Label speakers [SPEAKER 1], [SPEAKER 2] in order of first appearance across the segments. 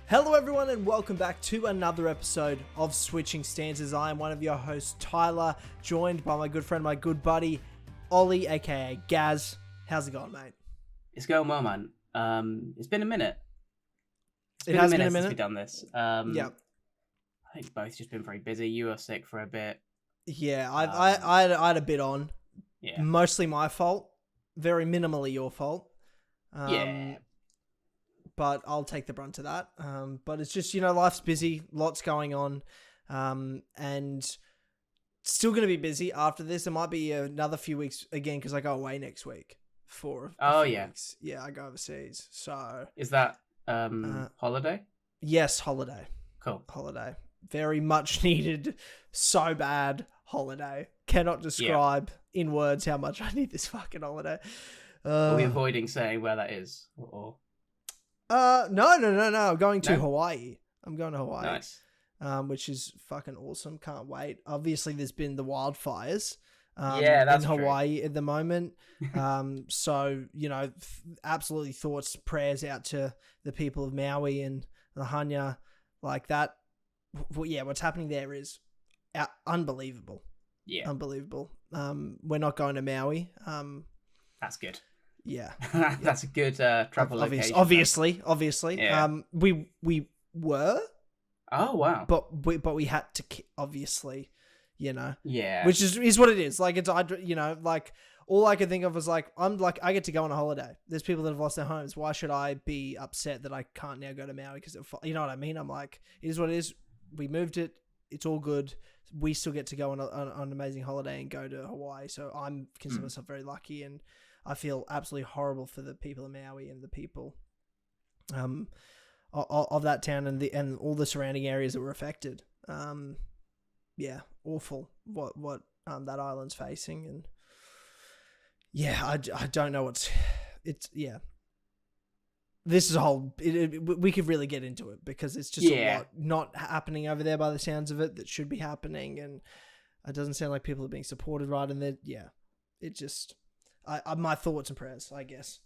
[SPEAKER 1] Hello everyone and welcome back to another episode of Switching Stances. I am one of your hosts, Tyler, joined by my good friend, my good buddy, Ollie, aka Gaz. How's it going, mate?
[SPEAKER 2] It's going well, man. It's been a minute.
[SPEAKER 1] It has been a
[SPEAKER 2] since
[SPEAKER 1] minute
[SPEAKER 2] we've done this.
[SPEAKER 1] Yeah.
[SPEAKER 2] I think both just been very busy. You were sick for a bit.
[SPEAKER 1] Yeah, I had a bit on.
[SPEAKER 2] Yeah.
[SPEAKER 1] Mostly my fault. Very minimally your fault.
[SPEAKER 2] Yeah.
[SPEAKER 1] But I'll take the brunt of that. But it's just, life's busy, lots going on, and still going to be busy after this. It might be another few weeks again because I go away next week for a few weeks. Yeah, I go overseas. So
[SPEAKER 2] is that holiday?
[SPEAKER 1] Yes, holiday.
[SPEAKER 2] Cool.
[SPEAKER 1] Holiday. Very much needed, so bad holiday. Cannot describe in words how much I need this fucking holiday.
[SPEAKER 2] Are we avoiding saying where that is? Or...
[SPEAKER 1] No. I'm going to Hawaii. I'm going to Hawaii.
[SPEAKER 2] Nice.
[SPEAKER 1] Which is fucking awesome. Can't wait. Obviously, there's been the wildfires.
[SPEAKER 2] That's
[SPEAKER 1] in Hawaii
[SPEAKER 2] true.
[SPEAKER 1] At the moment. So absolutely thoughts, prayers out to the people of Maui and Lahaina, like that. Well, yeah, what's happening there is unbelievable.
[SPEAKER 2] Yeah,
[SPEAKER 1] unbelievable. We're not going to Maui.
[SPEAKER 2] That's good.
[SPEAKER 1] Yeah,
[SPEAKER 2] that's a good travel location.
[SPEAKER 1] Obviously.
[SPEAKER 2] Yeah.
[SPEAKER 1] We were.
[SPEAKER 2] Oh wow.
[SPEAKER 1] But we had to obviously,
[SPEAKER 2] Yeah.
[SPEAKER 1] which is what it is. Like it's like all I could think of was like I get to go on a holiday. There's people that have lost their homes. Why should I be upset that I can't now go to Maui because you know what I mean? I'm like, it is what it is. We moved it. It's all good. We still get to go on an amazing holiday and go to Hawaii. So I'm consider myself very lucky, and I feel absolutely horrible for the people of Maui and the people of that town and all the surrounding areas that were affected. Yeah, awful what that island's facing, and yeah, I don't know this is a whole. We could really get into it because it's just a lot not happening over there by the sounds of it that should be happening, and it doesn't sound like people are being supported right. And it just, my thoughts and prayers, I guess,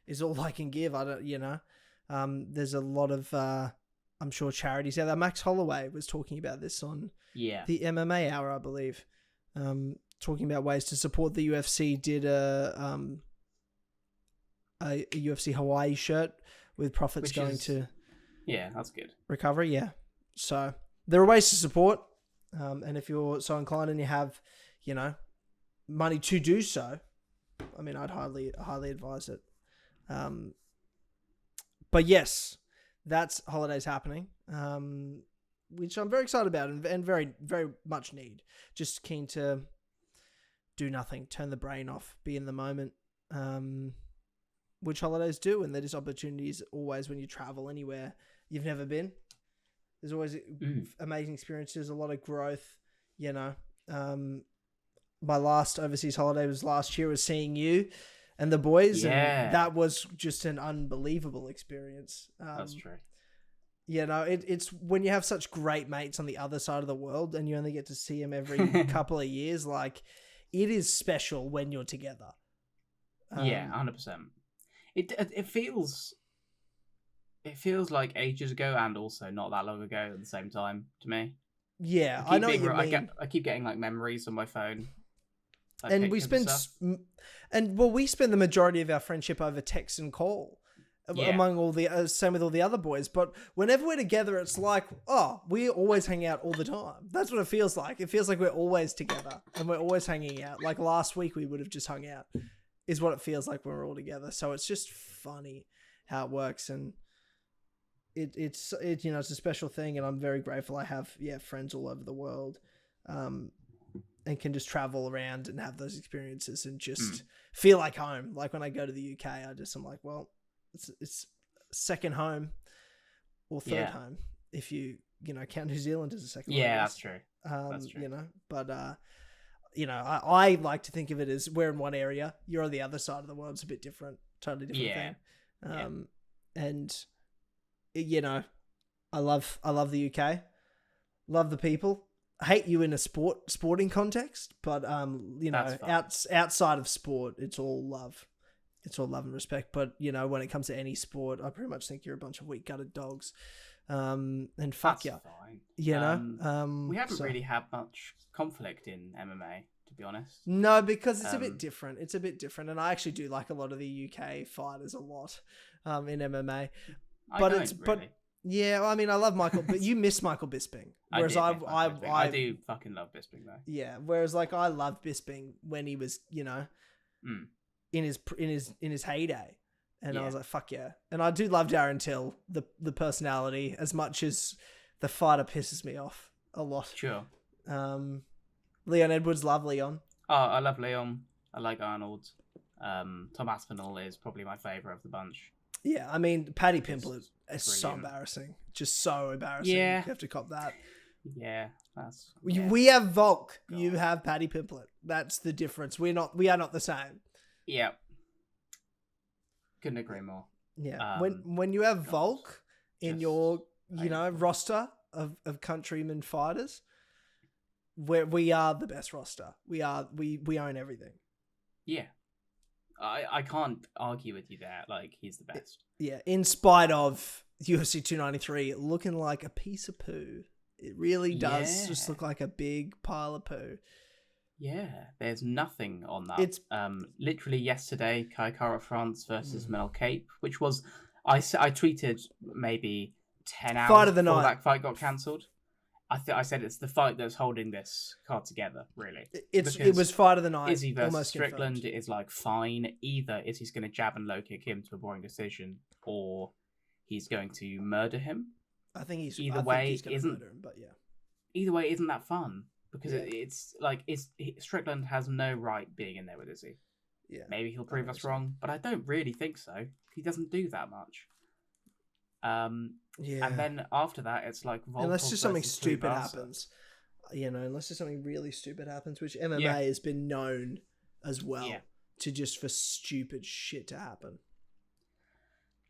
[SPEAKER 1] is all I can give. I don't, there's a lot of, I'm sure charities out there. Max Holloway was talking about this on the MMA Hour, I believe, talking about ways to support the UFC. Did a UFC Hawaii shirt with profits going to
[SPEAKER 2] that's good
[SPEAKER 1] recovery. Yeah, so there are ways to support, and if you're so inclined and you have money to do so, I mean, I'd highly advise it. But yes, that's holidays happening, which I'm very excited about and very, very much need. Just keen to do nothing, turn the brain off, be in the moment, which holidays do. And there's opportunities always when you travel anywhere you've never been. There's always amazing experiences, a lot of growth, my last overseas holiday was last year, was seeing you and the boys.
[SPEAKER 2] Yeah.
[SPEAKER 1] And that was just an unbelievable experience.
[SPEAKER 2] That's true.
[SPEAKER 1] It's when you have such great mates on the other side of the world and you only get to see them every couple of years, like it is special when you're together.
[SPEAKER 2] 100%. It feels like ages ago and also not that long ago at the same time to me.
[SPEAKER 1] Yeah, I know what you mean.
[SPEAKER 2] I keep getting like memories on my phone.
[SPEAKER 1] And we spend the majority of our friendship over text and call among all the same with all the other boys. But whenever we're together, it's like, we always hang out all the time. That's what it feels like. It feels like we're always together and we're always hanging out. Like last week, we would have just hung out. Is what it feels like when we're all together. So it's just funny how it works, and it's a special thing, and I'm very grateful I have friends all over the world, and can just travel around and have those experiences and just feel like home. Like when I go to the UK, I'm like, well, it's second home or third home if you count New Zealand as a second home.
[SPEAKER 2] Yeah, that's true. That's true.
[SPEAKER 1] But I like to think of it as we're in one area, you're on the other side of the world. It's a bit different, totally different thing. And I love the UK, love the people. I hate you in a sporting context, but outside of sport, it's all love. it's all love and respect. But when it comes to any sport, I pretty much think you're a bunch of weak gutted dogs. And fuck
[SPEAKER 2] That's
[SPEAKER 1] you.
[SPEAKER 2] fine. We haven't really had much conflict in MMA, to be honest.
[SPEAKER 1] No, because it's a bit different. It's a bit different, and I actually do like a lot of the UK fighters a lot in MMA. But yeah, I mean, I love Michael, but you miss Michael Bisping. Whereas
[SPEAKER 2] I do fucking love Bisping though.
[SPEAKER 1] Yeah, whereas like I loved Bisping when he was, in his heyday, and I was like, fuck yeah. And I do love Darren Till, the personality, as much as the fighter pisses me off a lot.
[SPEAKER 2] Sure.
[SPEAKER 1] Leon Edwards, love Leon.
[SPEAKER 2] Oh, I love Leon. I like Arnold. Tom Aspinall is probably my favourite of the bunch.
[SPEAKER 1] Yeah, I mean, Paddy Pimblett is so embarrassing. Just so embarrassing. Yeah. You have to cop that.
[SPEAKER 2] Yeah,
[SPEAKER 1] we have Volk. God. You have Paddy Pimblett. That's the difference. We are not the same.
[SPEAKER 2] Yeah. Couldn't agree more.
[SPEAKER 1] Yeah. When you have Volk in your, roster of countrymen fighters, we are the best roster. We own everything.
[SPEAKER 2] Yeah. I can't argue with you there. Like, he's the best.
[SPEAKER 1] Yeah, in spite of UFC 293 looking like a piece of poo. It really does just look like a big pile of poo.
[SPEAKER 2] Yeah, there's nothing on that.
[SPEAKER 1] It's
[SPEAKER 2] literally yesterday, Kai Kara France versus Mel Cape, which was I tweeted maybe 10 hours
[SPEAKER 1] fight of the
[SPEAKER 2] before
[SPEAKER 1] night.
[SPEAKER 2] That fight got cancelled. I said it's the fight that's holding this card together, really.
[SPEAKER 1] It was fight of the night.
[SPEAKER 2] Izzy versus Strickland is like fine. Either Izzy's going to jab and low kick him to a boring decision, or he's going to murder him.
[SPEAKER 1] I think he's
[SPEAKER 2] isn't
[SPEAKER 1] murder him, but yeah.
[SPEAKER 2] Either way, isn't that fun? Because it's like Strickland has no right being in there with Izzy.
[SPEAKER 1] Yeah,
[SPEAKER 2] maybe he'll prove us wrong, but I don't really think so. He doesn't do that much.
[SPEAKER 1] Yeah.
[SPEAKER 2] And then after that, it's like Volk
[SPEAKER 1] unless just something stupid happens, unless just something really stupid happens, which MMA has been known as well to just for stupid shit to happen.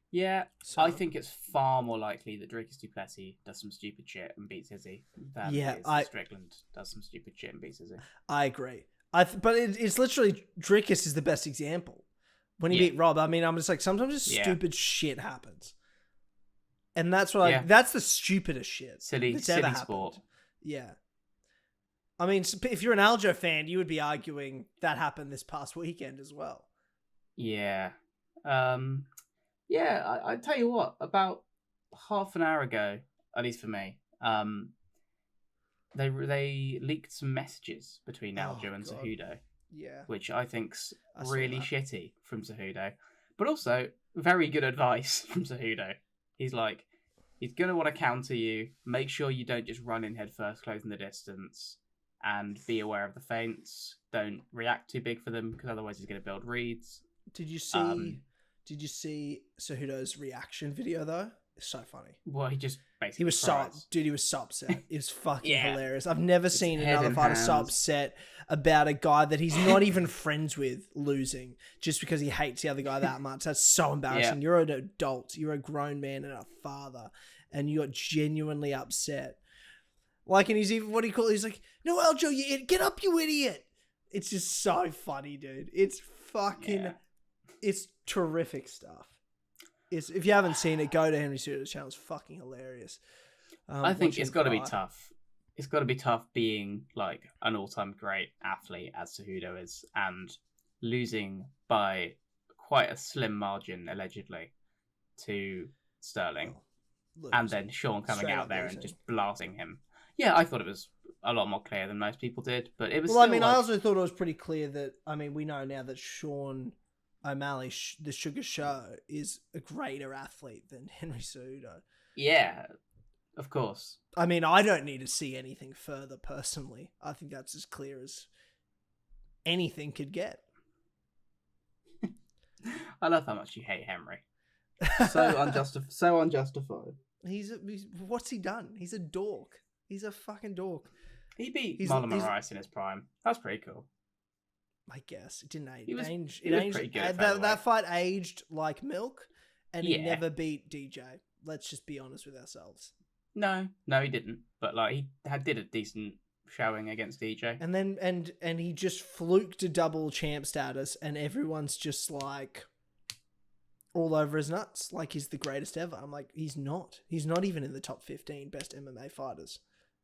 [SPEAKER 2] Yeah, so, I think it's far more likely that Dricus du Plessis does some stupid shit and beats Izzy than Strickland does some stupid shit and beats Izzy.
[SPEAKER 1] I agree. But it's literally Dricus is the best example. When he beat Rob, I mean, I'm just like, sometimes just stupid shit happens. And that's what that's the stupidest shit.
[SPEAKER 2] Silly sport.
[SPEAKER 1] Yeah. I mean, if you're an Aljo fan, you would be arguing that happened this past weekend as well.
[SPEAKER 2] Yeah. I tell you what, about half an hour ago, at least for me, they leaked some messages between Aljo and Cejudo.
[SPEAKER 1] Yeah.
[SPEAKER 2] Which I think's really shitty from Cejudo. But also, very good advice from Cejudo. He's like, he's going to want to counter you. Make sure you don't just run in head first, closing the distance, and be aware of the feints. Don't react too big for them, because otherwise he's going to build reads.
[SPEAKER 1] Did you see Cejudo's reaction video though? It's so funny.
[SPEAKER 2] Well, he just basically
[SPEAKER 1] he was so upset. It was fucking hilarious. I've never seen another fighter so upset about a guy that he's not even friends with losing just because he hates the other guy that much. That's so embarrassing. You're an adult. You're a grown man and a father, and you got genuinely upset. Like, and he's even he's like, "No, Aljo, get up, you idiot!" It's just so funny, dude. It's fucking, it's terrific stuff. If you haven't seen it, go to Henry Cejudo's channel. It's fucking hilarious.
[SPEAKER 2] I think it's got to be tough. It's got to be tough being like an all-time great athlete as Cejudo is, and losing by quite a slim margin, allegedly, to Sterling, and then Sean coming out there and just blasting him. Yeah, I thought it was a lot more clear than most people did, but it was.
[SPEAKER 1] Well, I mean, I also thought it was pretty clear that we know now that Sean O'Malley, the Sugar Show, is a greater athlete than Henry Cejudo.
[SPEAKER 2] Yeah, of course.
[SPEAKER 1] I mean, I don't need to see anything further personally. I think that's as clear as anything could get.
[SPEAKER 2] I love how much you hate Henry. So unjustified.
[SPEAKER 1] What's he done? He's a dork. He's a fucking dork.
[SPEAKER 2] He beat Marlon Moraes in his prime. That's pretty cool.
[SPEAKER 1] I guess it didn't age.
[SPEAKER 2] He was
[SPEAKER 1] pretty good. That fight aged like milk, and he never beat DJ. Let's just be honest with ourselves.
[SPEAKER 2] No, he didn't. But like, he did a decent showing against DJ,
[SPEAKER 1] and then he just fluked a double champ status, and everyone's just like, all over his nuts like he's the greatest ever. I'm like, he's not. He's not even in the top 15 best MMA fighters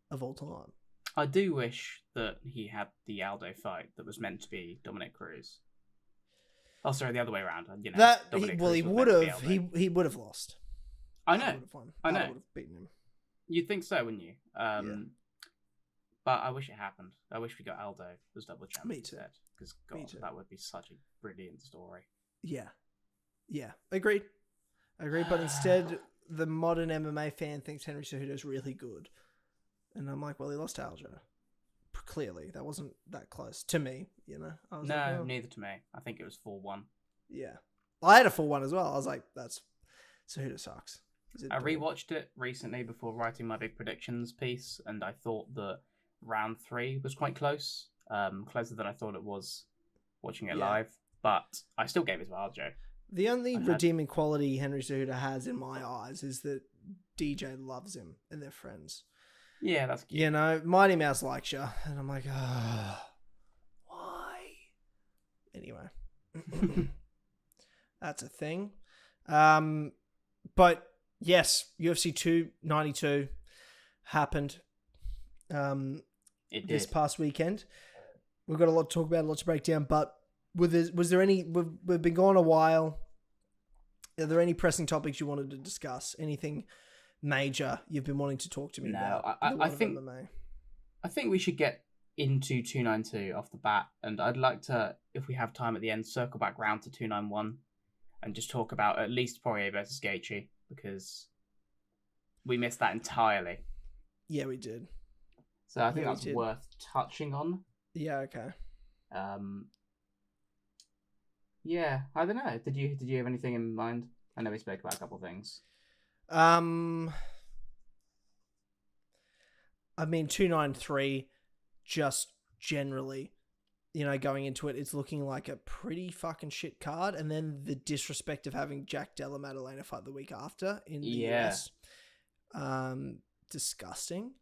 [SPEAKER 1] of all time.
[SPEAKER 2] I do wish that he had the Aldo fight that was meant to be Dominic Cruz. Oh, sorry, the other way around. You know,
[SPEAKER 1] he would have. He would have lost.
[SPEAKER 2] I know. I know.
[SPEAKER 1] would have beaten him.
[SPEAKER 2] You'd think so, wouldn't you? But I wish it happened. I wish we got Aldo as double champ instead. Because God, that would be such a brilliant story.
[SPEAKER 1] Yeah. Agreed. But instead, the modern MMA fan thinks Henry Cejudo's really good, and I'm like, well, he lost to Aljo. Clearly, that wasn't that close to me. You know. I was
[SPEAKER 2] neither to me. I think it was 4-1.
[SPEAKER 1] Yeah, I had a 4-1 as well. I was like, that's Cejudo sucks.
[SPEAKER 2] I rewatched it recently before writing my big predictions piece, and I thought that round 3 was quite close, closer than I thought it was watching it live. But I still gave it to Aljo.
[SPEAKER 1] The only redeeming quality Henry Cejudo has in my eyes is that DJ loves him and they're friends.
[SPEAKER 2] Yeah, that's cute.
[SPEAKER 1] You know, Mighty Mouse likes you, and I'm like, why? Anyway, that's a thing. But yes, UFC 292 happened. It did. This past weekend. We've got a lot to talk about, a lot to break down. But was there any? We've been gone a while. Are there any pressing topics you wanted to discuss? Anything major you've been wanting to talk to me about?
[SPEAKER 2] I think we should get into 292 off the bat, and I'd like to, if we have time at the end, circle back round to 291 and just talk about at least Poirier versus Gaethje, because we missed that entirely.
[SPEAKER 1] Yeah, we did.
[SPEAKER 2] So I think that's worth touching on.
[SPEAKER 1] Yeah. Okay.
[SPEAKER 2] Yeah, I don't know. Did you have anything in mind? I know we spoke about a couple of things.
[SPEAKER 1] I mean, 293, just generally, you know, going into it, it's looking like a pretty fucking shit card. And then the disrespect of having Jack Della Maddalena fight the week after in the US. Disgusting.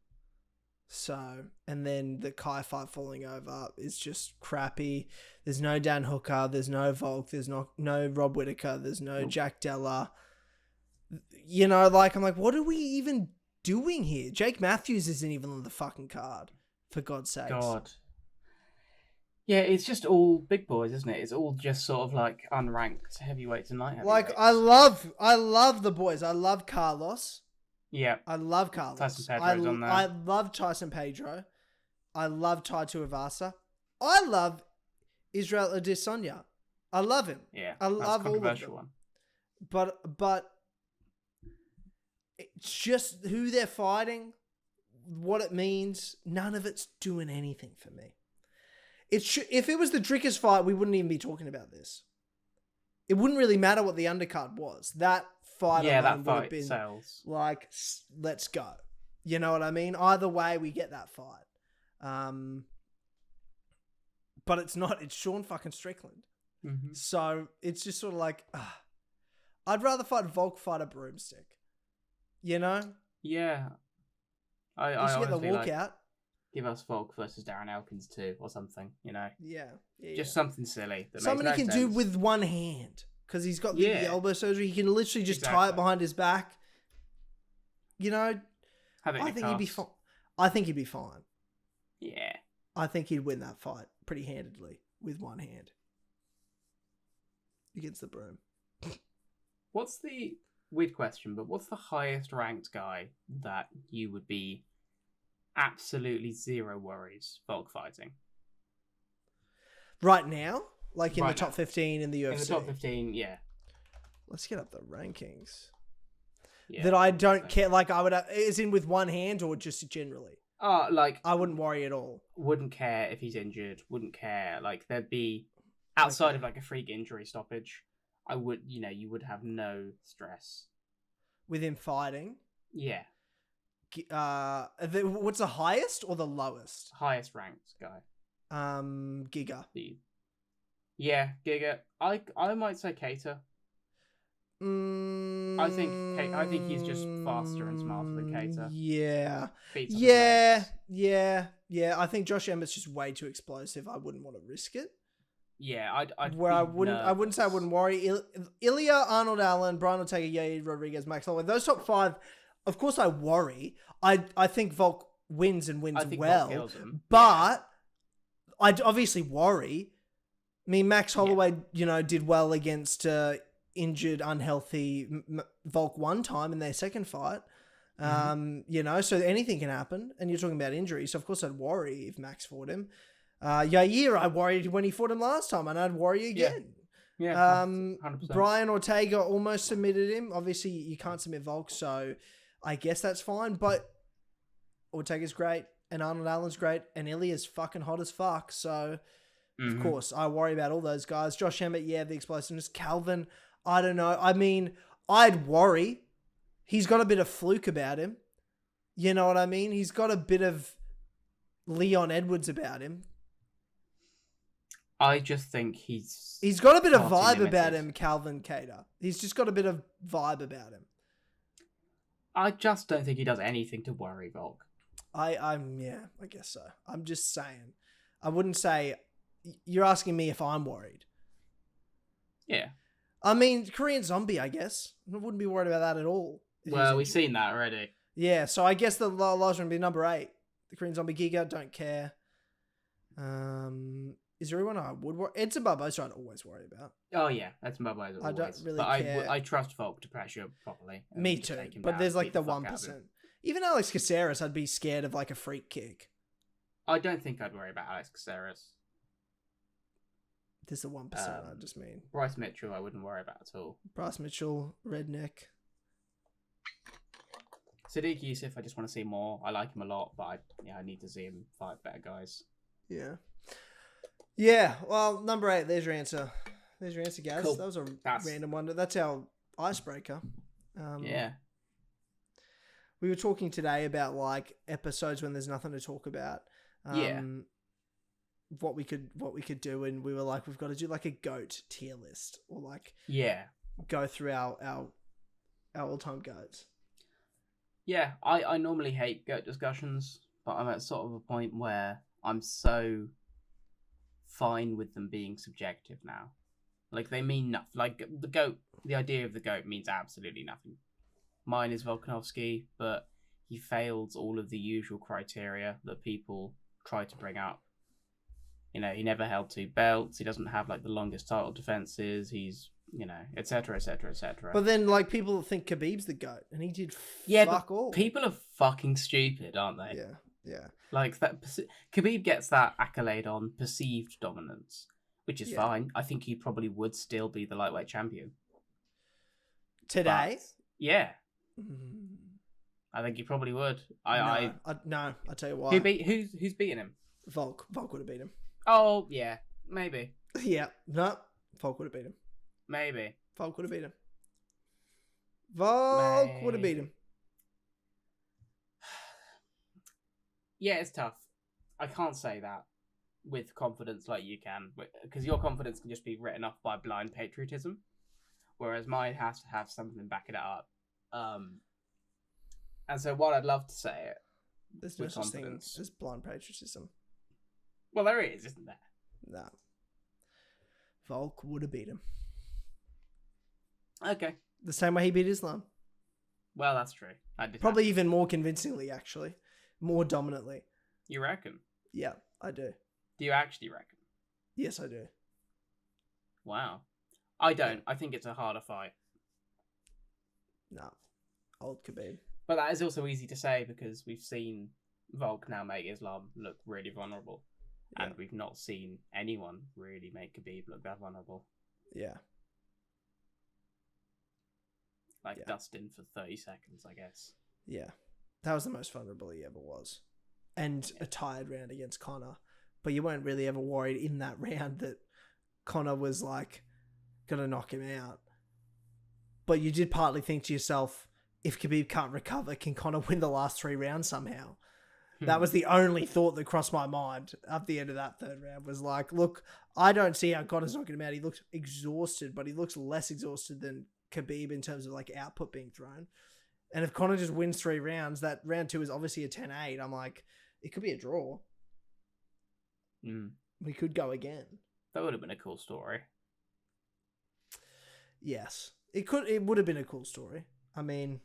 [SPEAKER 1] So, and then the Kai fight falling over is just crappy. There's no Dan Hooker. There's no Volk. There's no Rob Whittaker. There's no Jack Della. You know, like, I'm like, what are we even doing here? Jake Matthews isn't even on the fucking card, for God's sake.
[SPEAKER 2] God. Yeah, it's just all big boys, isn't it? It's all just sort of like unranked heavyweights and light heavyweights.
[SPEAKER 1] Like, I love the boys. I love Carlos.
[SPEAKER 2] Yeah.
[SPEAKER 1] I love Carlos.
[SPEAKER 2] Tyson Pedro's on there.
[SPEAKER 1] I love Tyson Pedro. I love Taito Ivasa. I love Israel Adesanya. I love him.
[SPEAKER 2] Yeah.
[SPEAKER 1] I love all of them.
[SPEAKER 2] One.
[SPEAKER 1] But it's just who they're fighting, what it means. None of it's doing anything for me. If it was the Drickers fight, we wouldn't even be talking about this. It wouldn't really matter what the undercard was. That fight would have been sells. Like, let's go. You know what I mean? Either way, we get that fight. But it's not. It's Sean fucking Strickland.
[SPEAKER 2] Mm-hmm.
[SPEAKER 1] So it's just sort of like, I'd rather fight Volk fight a broomstick. You know?
[SPEAKER 2] Yeah.
[SPEAKER 1] I should get the walkout.
[SPEAKER 2] Give us Volk versus Darren Elkins too, or something, you know?
[SPEAKER 1] Yeah.
[SPEAKER 2] Just something silly.
[SPEAKER 1] Something he can do with one hand. Because he's got the elbow surgery. He can literally just tie it behind his back. You know? I think he'd be fine. I think he'd be fine.
[SPEAKER 2] Yeah.
[SPEAKER 1] I think he'd win that fight pretty handedly with one hand. Against the broom.
[SPEAKER 2] What's the... Weird question, but what's the highest ranked guy that you would be absolutely zero worries Volk fighting?
[SPEAKER 1] Right now? Like in the top 15 in the UFC?
[SPEAKER 2] In the top 15, yeah.
[SPEAKER 1] Let's get up the rankings. Yeah, that I don't care. Like, I would... Is in with one hand or just generally?
[SPEAKER 2] Like...
[SPEAKER 1] I wouldn't worry at all.
[SPEAKER 2] Wouldn't care if he's injured. Wouldn't care. Like, there'd be... Outside of, like, a freak injury stoppage, I would... You know, you would have no stress.
[SPEAKER 1] With him fighting?
[SPEAKER 2] Yeah.
[SPEAKER 1] What's the highest or the lowest?
[SPEAKER 2] Highest ranked guy.
[SPEAKER 1] Giga.
[SPEAKER 2] Yeah, Giga. I might say Keita. I think he's just faster and smarter than Keita.
[SPEAKER 1] Yeah. Yeah. I think Josh Emmett's just way too explosive. I wouldn't want to risk it.
[SPEAKER 2] Yeah, I'd
[SPEAKER 1] where
[SPEAKER 2] be
[SPEAKER 1] I wouldn't say I wouldn't worry. Ilya, Arnold Allen, Brian Ortega, Yair Rodriguez, Max Holloway. Those top 5, of course I worry. I think Volk wins and wins well. But I'd obviously worry. I mean, Max Holloway, did well against injured, unhealthy Volk one time in their second fight. So anything can happen. And you're talking about injuries. So, of course, I'd worry if Max fought him. Yair, I worried when he fought him last time, and I'd worry again.
[SPEAKER 2] Yeah, 100%.
[SPEAKER 1] Brian Ortega almost submitted him. Obviously, you can't submit Volk, so I guess that's fine. But Ortega's great, and Arnold Allen's great, and Ilya's fucking hot as fuck. So, of course, I worry about all those guys. Josh Emmett, the explosiveness. Calvin, I don't know. I mean, I'd worry. He's got a bit of fluke about him. You know what I mean? He's got a bit of Leon Edwards about him.
[SPEAKER 2] I just think he's
[SPEAKER 1] got a bit of vibe about him, Calvin Kattar. He's just got a bit of vibe about him.
[SPEAKER 2] I just don't think he does anything to worry Volk.
[SPEAKER 1] I guess so. I'm just saying. I wouldn't say... You're asking me if I'm worried.
[SPEAKER 2] Yeah.
[SPEAKER 1] I mean, Korean Zombie, I guess. I wouldn't be worried about that at all.
[SPEAKER 2] Well, we've seen that already.
[SPEAKER 1] Yeah, so I guess the last one would be number 8. The Korean Zombie Giga, don't care. Is there anyone I would worry? Edson Barbosa I'd always worry about.
[SPEAKER 2] Oh, yeah. Edson Barbosa always.
[SPEAKER 1] I don't really care.
[SPEAKER 2] I trust Volk to pressure properly.
[SPEAKER 1] Me too. But there's like the 1%. Even Alex Caceres, I'd be scared of like a freak kick.
[SPEAKER 2] I don't think I'd worry about Alex Caceres.
[SPEAKER 1] There's the 1%, I just mean.
[SPEAKER 2] Bryce Mitchell, I wouldn't worry about at all.
[SPEAKER 1] Bryce Mitchell, redneck.
[SPEAKER 2] Sadiq Youssef, I just want to see more. I like him a lot, but I need to see him fight better guys.
[SPEAKER 1] Yeah. Yeah, well, number 8, there's your answer. There's your answer, Gaz. Cool. That was a random one. That's our icebreaker.
[SPEAKER 2] Yeah.
[SPEAKER 1] We were talking today about like episodes when there's nothing to talk about. What we could do, and we were like, we've got to do like a GOAT tier list, or like go through our all-time GOATs.
[SPEAKER 2] Yeah, I normally hate GOAT discussions, but I'm at sort of a point where I'm so fine with them being subjective now. Like, they mean nothing. Like, the idea of the GOAT means absolutely nothing. Mine is Volkanovski, but he failed all of the usual criteria that people try to bring up. He never held 2 belts. He doesn't have like the longest title defenses. He's, etc., etc., etc.
[SPEAKER 1] But then, like, people think Khabib's the GOAT, and he did fuck all.
[SPEAKER 2] People are fucking stupid, aren't they?
[SPEAKER 1] Yeah.
[SPEAKER 2] Like that, Khabib gets that accolade on perceived dominance, which is fine. I think he probably would still be the lightweight champion
[SPEAKER 1] today.
[SPEAKER 2] Yeah. I think he probably would.
[SPEAKER 1] No, I'll tell you why.
[SPEAKER 2] Who's beating him?
[SPEAKER 1] Volk would have beat him.
[SPEAKER 2] Oh, yeah. Maybe.
[SPEAKER 1] Yeah. No. Volk would have beat him.
[SPEAKER 2] Maybe.
[SPEAKER 1] Volk would have beat him. Volk would have beat him.
[SPEAKER 2] Yeah, it's tough. I can't say that with confidence like you can, because your confidence can just be written off by blind patriotism, whereas mine has to have something backing it up. And so while I'd love to say it,
[SPEAKER 1] there's no such thing as blind patriotism.
[SPEAKER 2] Well, there is, isn't there?
[SPEAKER 1] No. Volk would have beat him.
[SPEAKER 2] Okay.
[SPEAKER 1] The same way he beat Islam.
[SPEAKER 2] Well, that's true.
[SPEAKER 1] Probably even more convincingly, actually. More dominantly.
[SPEAKER 2] You reckon?
[SPEAKER 1] Yeah, I do.
[SPEAKER 2] Do you actually reckon?
[SPEAKER 1] Yes, I do.
[SPEAKER 2] Wow. I don't. I think it's a harder fight.
[SPEAKER 1] No. Old Khabib.
[SPEAKER 2] But that is also easy to say because we've seen Volk now make Islam look really vulnerable. Yeah. And we've not seen anyone really make Khabib look that vulnerable.
[SPEAKER 1] Yeah.
[SPEAKER 2] Dustin for 30 seconds, I guess.
[SPEAKER 1] Yeah. That was the most vulnerable he ever was. And a tired round against Conor. But you weren't really ever worried in that round that Conor was like going to knock him out. But you did partly think to yourself, if Khabib can't recover, can Conor win the last 3 rounds somehow? That was the only thought that crossed my mind at the end of that 3rd round, was like, look, I don't see how Conor's knocking him out. He looks exhausted, but he looks less exhausted than Khabib in terms of like output being thrown. And if Conor just wins 3 rounds, that round 2 is obviously a 10-8. I'm like, it could be a draw. We could go again.
[SPEAKER 2] That would have been a cool story.
[SPEAKER 1] Yes. It would have been a cool story. I mean,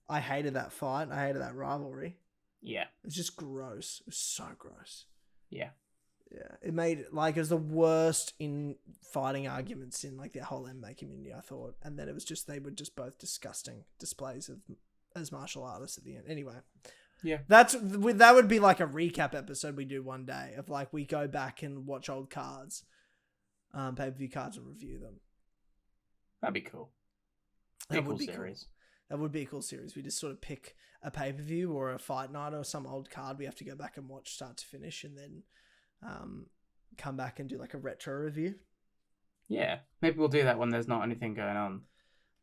[SPEAKER 1] I hated that fight. I hated that rivalry.
[SPEAKER 2] Yeah.
[SPEAKER 1] It was just gross. It was so gross.
[SPEAKER 2] Yeah.
[SPEAKER 1] Yeah. It made, like, it was the worst in fighting arguments in, like, the whole MMA community, I thought. And then it was just, they were just both disgusting displays of as martial artists at the end. Anyway.
[SPEAKER 2] Yeah.
[SPEAKER 1] That would be like a recap episode we do one day of, like, we go back and watch old cards, pay-per-view cards, and review them.
[SPEAKER 2] That'd be cool.
[SPEAKER 1] That would be cool. That would be a cool series. We just sort of pick a pay-per-view or a fight night or some old card we have to go back and watch start to finish, and then come back and do like a retro review.
[SPEAKER 2] Yeah. Maybe we'll do that when there's not anything going on.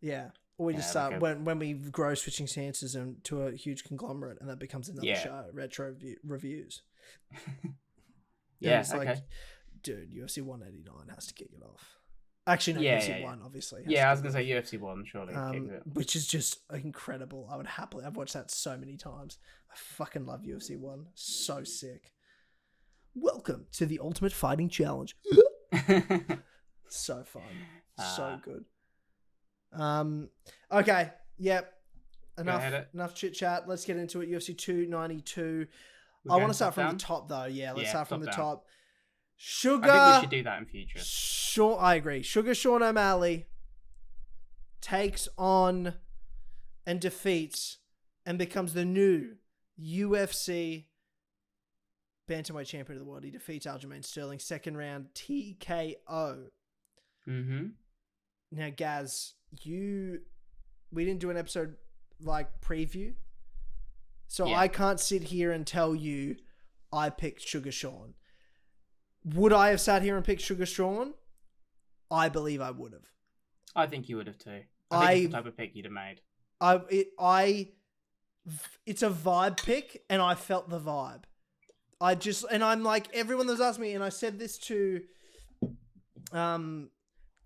[SPEAKER 1] Yeah. Or we just start when we grow Switching Stances into a huge conglomerate, and that becomes another show, retro reviews.
[SPEAKER 2] Yeah,
[SPEAKER 1] it's like, dude, UFC 189 has to kick it off. Actually, no, UFC 1, obviously.
[SPEAKER 2] Yeah, I was going to say UFC 1, surely.
[SPEAKER 1] Which is just incredible. I've watched that so many times. I fucking love UFC 1. So sick. Welcome to the Ultimate Fighting Challenge. So fun. So good. Okay. Yep. Enough chit chat. Let's get into it. UFC 292. I want to start from the top, though. Yeah, let's start from the top. Sugar.
[SPEAKER 2] I think we should do that in future.
[SPEAKER 1] I agree. Sugar Sean O'Malley takes on and defeats and becomes the new UFC bantamweight champion of the world. He defeats Aljamain Sterling, second round TKO.
[SPEAKER 2] Mm-hmm.
[SPEAKER 1] Now, Gaz, we didn't do an episode like preview, so I can't sit here and tell you I picked Sugar Sean. Would I have sat here and picked Sugar Sean? I believe I would have.
[SPEAKER 2] I think you would have too. I think it's the type of pick you'd have made. It's a vibe pick, and I felt the vibe. I'm like, everyone that was asking me, and I said this to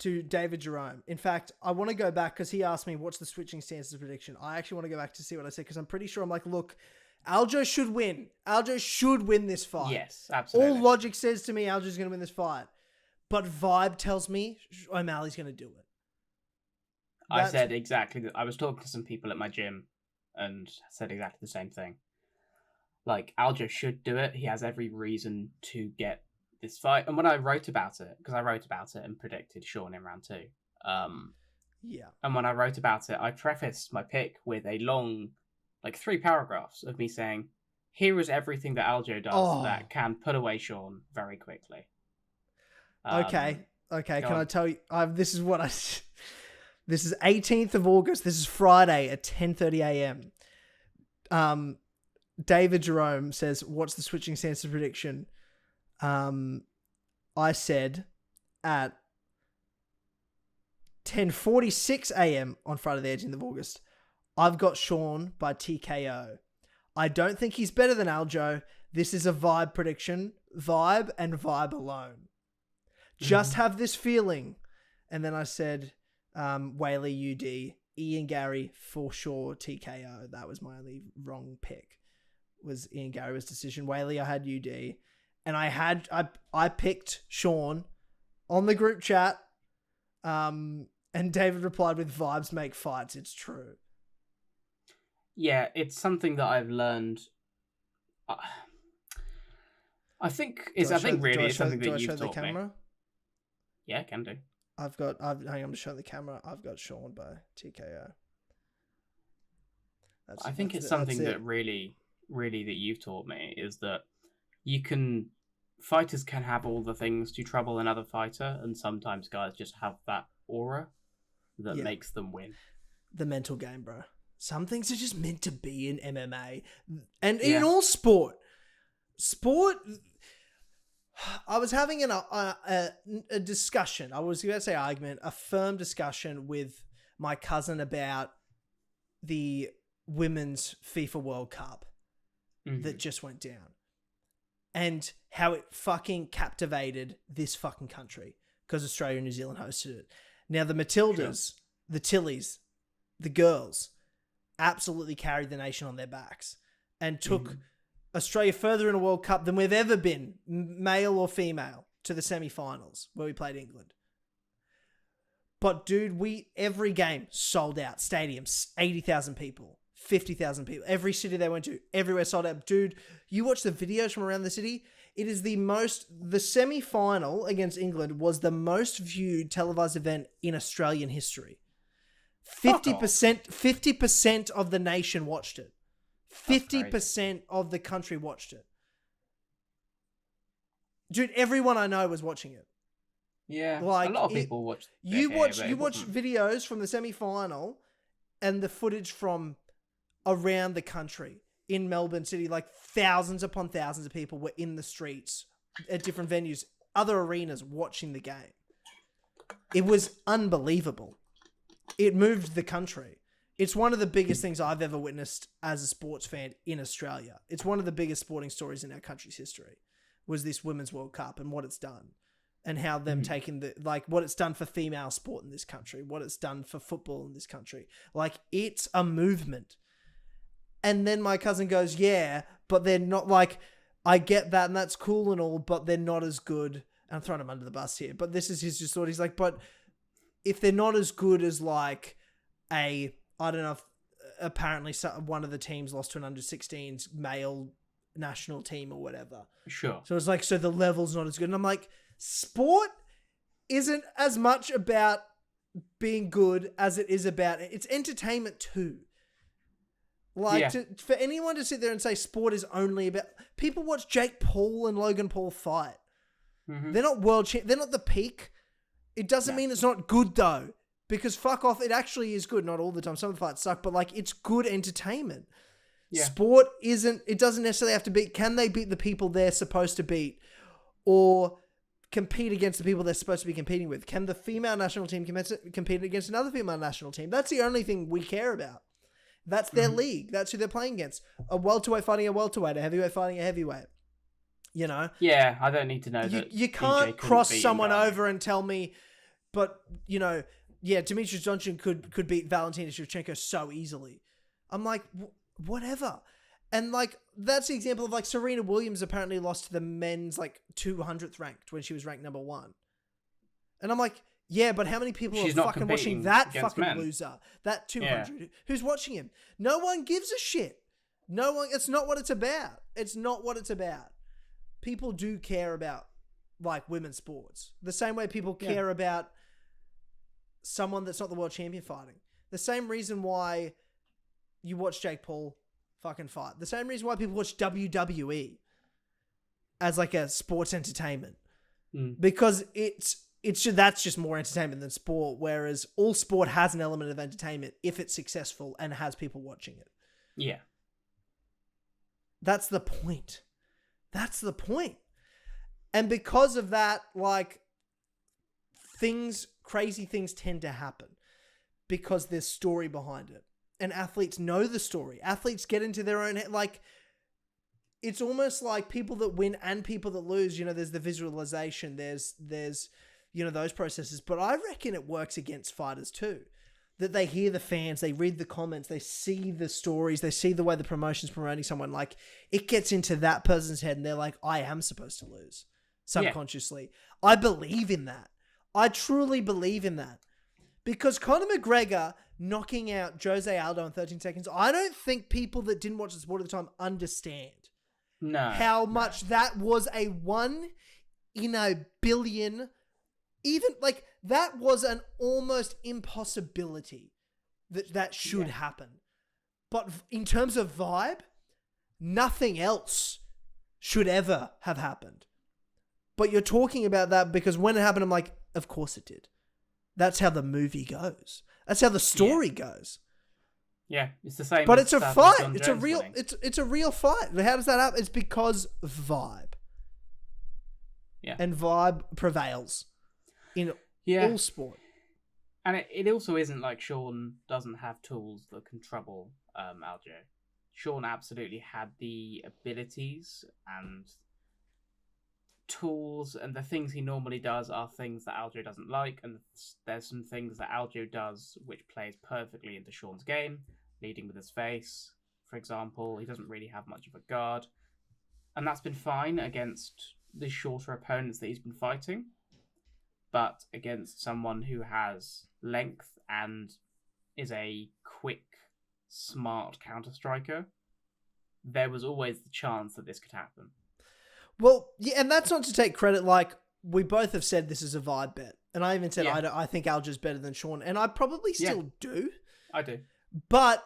[SPEAKER 2] David Jerome. In fact, I want to go back because he asked me, what's the Switching Stances prediction? I actually want to go back to see what I said because I'm pretty sure I'm like, look, Aljo should win. Aljo should win this fight. Yes, absolutely.
[SPEAKER 1] All logic says to me Aljo's going to win this fight. But vibe tells me O'Malley's going to do it.
[SPEAKER 2] I said exactly that. I was talking to some people at my gym and said exactly the same thing. Like, Aljo should do it. He has every reason to get this fight. And when I wrote about it, because I wrote about it and predicted Sean in round 2. And when I wrote about it, I prefaced my pick with a long, like 3 paragraphs of me saying, here is everything that Aljo does that can put away Sean very quickly.
[SPEAKER 1] Okay. Can I tell you? This is what This is 18th of August. This is Friday at 10:30 a.m. David Jerome says, what's the Switching Stances prediction? I said at 10:46 a.m. on Friday the 18th of August, I've got Sean by TKO. I don't think he's better than Aljo. This is a vibe prediction. Vibe and vibe alone. Just have this feeling. And then I said, Weili UD, Ian Garry for sure TKO. That was my only wrong pick. Was Ian Garry's decision. Weili, I had UD. And I picked Sean on the group chat. And David replied with vibes make fights. It's true.
[SPEAKER 2] Yeah, it's something that I've learned. I think it's something that you've taught me. Yeah, can do.
[SPEAKER 1] hang on, I'm just showing the camera. I've got Sean by TKO.
[SPEAKER 2] I think it's something that really that you've taught me is that fighters can have all the things to trouble another fighter, and sometimes guys just have that aura that makes them win. The
[SPEAKER 1] mental game, bro. Some things are just meant to be in MMA and in all sport. I was having a discussion. I was going to say argument, a firm discussion with my cousin about the Women's FIFA World Cup that just went down and how it fucking captivated this fucking country because Australia and New Zealand hosted it. Now the Matildas, the Tillies, the girls absolutely carried the nation on their backs and took Australia further in a World Cup than we've ever been, male or female. to the semi-finals where we played England. But dude, every game sold out. Stadiums, 80,000 people, 50,000 people. Every city they went to, everywhere sold out. Dude, you watch the videos from around the city. It is the semi-final against England was the most viewed televised event in Australian history. 50% of the nation watched it. 50% of the country watched it. Dude, everyone I know was watching it.
[SPEAKER 2] Yeah, like, a lot of people watched.
[SPEAKER 1] You watch videos from the semi-final and the footage from around the country in Melbourne City. Like thousands upon thousands of people were in the streets at different venues, other arenas, watching the game. It was unbelievable. It moved the country. It's one of the biggest things I've ever witnessed as a sports fan in Australia. It's one of the biggest sporting stories in our country's history, was this Women's World Cup and what it's done. And how them taking what it's done for female sport in this country, what it's done for football in this country. Like, it's a movement. And then my cousin goes, yeah, but they're not I get that and that's cool and all, but they're not as good. And I'm throwing him under the bus here, but this is his just thought. He's like, but if they're not as good as I don't know if apparently one of the teams lost to an under-16s male national team or whatever.
[SPEAKER 2] Sure.
[SPEAKER 1] So it's so the level's not as good. And I'm like, sport isn't as much about being good as it is about it's entertainment too. For anyone to sit there and say sport is only about, people watch Jake Paul and Logan Paul fight. Mm-hmm. They're not they're not the peak. It doesn't mean it's not good though, because fuck off, it actually is good. Not all the time. Some of the fights suck, but it's good entertainment. Yeah. Sport it doesn't necessarily have to beat. Can they beat the people they're supposed to beat, or compete against the people they're supposed to be competing with? Can the female national team compete against another female national team? That's the only thing we care about. That's their league. That's who they're playing against. A welterweight fighting a welterweight, a heavyweight fighting a heavyweight. You know?
[SPEAKER 2] Yeah, I don't need to know that.
[SPEAKER 1] You can't cross someone over and tell me, but, Demetrius Johnson could beat Valentina Shevchenko so easily. I'm like, whatever. And that's the example of Serena Williams apparently lost to the men's 200th ranked when she was ranked number 1. And I'm like, yeah, but how many people are fucking watching that fucking loser? That 200 who's watching him? No one gives a shit. No one. It's not what it's about. It's not what it's about. People do care about women's sports the same way people care about someone that's not the world champion fighting. The same reason why you watch Jake Paul fucking fight. The same reason why people watch WWE as a sports entertainment. Because that's just more entertainment than sport, whereas all sport has an element of entertainment if it's successful and has people watching it.
[SPEAKER 2] Yeah.
[SPEAKER 1] That's the point. That's the point. And because of that, crazy things tend to happen because there's story behind it. And athletes know the story. Athletes get into their own head. It's almost like people that win and people that lose. There's the visualization. There's those processes. But I reckon it works against fighters too. That they hear the fans, they read the comments, they see the stories, they see the way the promotion's promoting someone. It gets into that person's head and they're like, I am supposed to lose. Subconsciously. Yeah. I believe in that. I truly believe in that. Because Conor McGregor knocking out Jose Aldo in 13 seconds, I don't think people that didn't watch the sport at the time understand how much that was a 1 in a billion. Even that was an almost impossibility that should happen. But in terms of vibe, nothing else should ever have happened. But you're talking about that because when it happened, I'm like, of course it did. That's how the movie goes. That's how the story goes.
[SPEAKER 2] Yeah, it's the same.
[SPEAKER 1] But it's a fight. It's a real. It's a real fight. How does that happen? It's because vibe.
[SPEAKER 2] Yeah,
[SPEAKER 1] and vibe prevails in all sport.
[SPEAKER 2] And it also isn't like Sean doesn't have tools that can trouble Aljo. Sean absolutely had the abilities and tools, and the things he normally does are things that Aljo doesn't like, and there's some things that Aljo does which plays perfectly into Sean's game, leading with his face, for example. He doesn't really have much of a guard, and that's been fine against the shorter opponents that he's been fighting, but against someone who has length and is a quick, smart counter striker, there was always the chance that this could happen.
[SPEAKER 1] Well, yeah, and that's not to take credit. Like, we both have said this is a vibe bet. And I even said I think Alja's better than Sean. And I probably still do.
[SPEAKER 2] I do.
[SPEAKER 1] But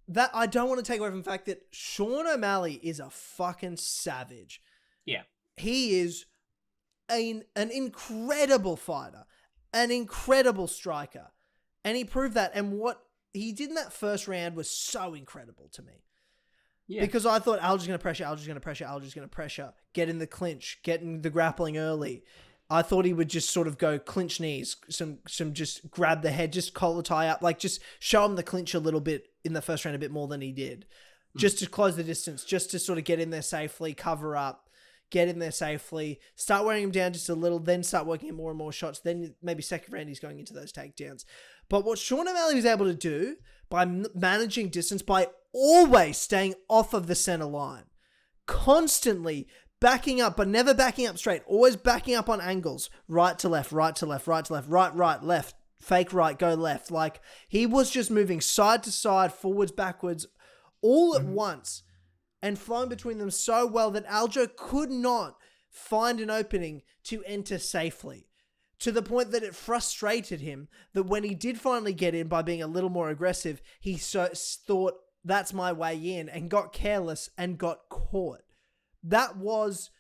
[SPEAKER 1] that I don't want to take away from the fact that Sean O'Malley is a fucking savage.
[SPEAKER 2] Yeah.
[SPEAKER 1] He is an incredible fighter. An incredible striker. And he proved that. And what he did in that first round was so incredible to me. Yeah. Because I thought Alja's going to pressure, get in the clinch, get in the grappling early. I thought he would just sort of go clinch knees, some just grab the head, just collar tie up, like just show him the clinch a little bit in the first round, a bit more than he did. Just to close the distance, just to sort of get in there safely, cover up, get in there safely, start wearing him down just a little, then start working at more and more shots. Then maybe second round he's going into those takedowns. But what Sean O'Malley was able to do by managing distance, by always staying off of the center line, constantly backing up, but never backing up straight, always backing up on angles, right to left, right to left, right to left, right, left, fake right, go left. Like, he was just moving side to side, forwards, backwards, all at once, and flowing between them so well that Aljo could not find an opening to enter safely. To the point that it frustrated him that when he did finally get in by being a little more aggressive, he thought, that's my way in, and got careless and got caught. That was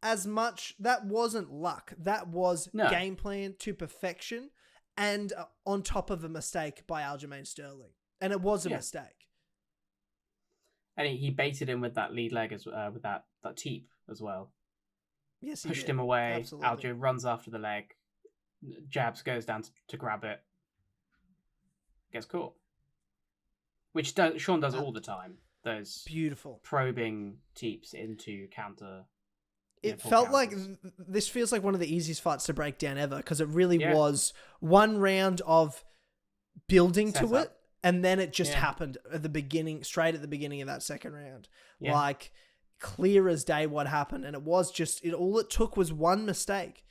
[SPEAKER 1] that wasn't luck. That was game plan to perfection, and on top of a mistake by Aljamain Sterling. And it was a mistake.
[SPEAKER 2] And he baited him with that lead leg, with that teep as well.
[SPEAKER 1] Yes, he
[SPEAKER 2] pushed
[SPEAKER 1] did.
[SPEAKER 2] him away.
[SPEAKER 1] Absolutely.
[SPEAKER 2] Aljo runs after the leg. Jabs, goes down to grab it. Gets caught. Which Sean does all the time. Those
[SPEAKER 1] beautiful
[SPEAKER 2] probing teeps into counter.
[SPEAKER 1] It felt like this feels like one of the easiest fights to break down ever, because it really was one round of building to it, and then it just happened at the beginning, straight at the beginning of that second round. Yeah. Like, clear as day what happened, and it was just all it took was one mistake.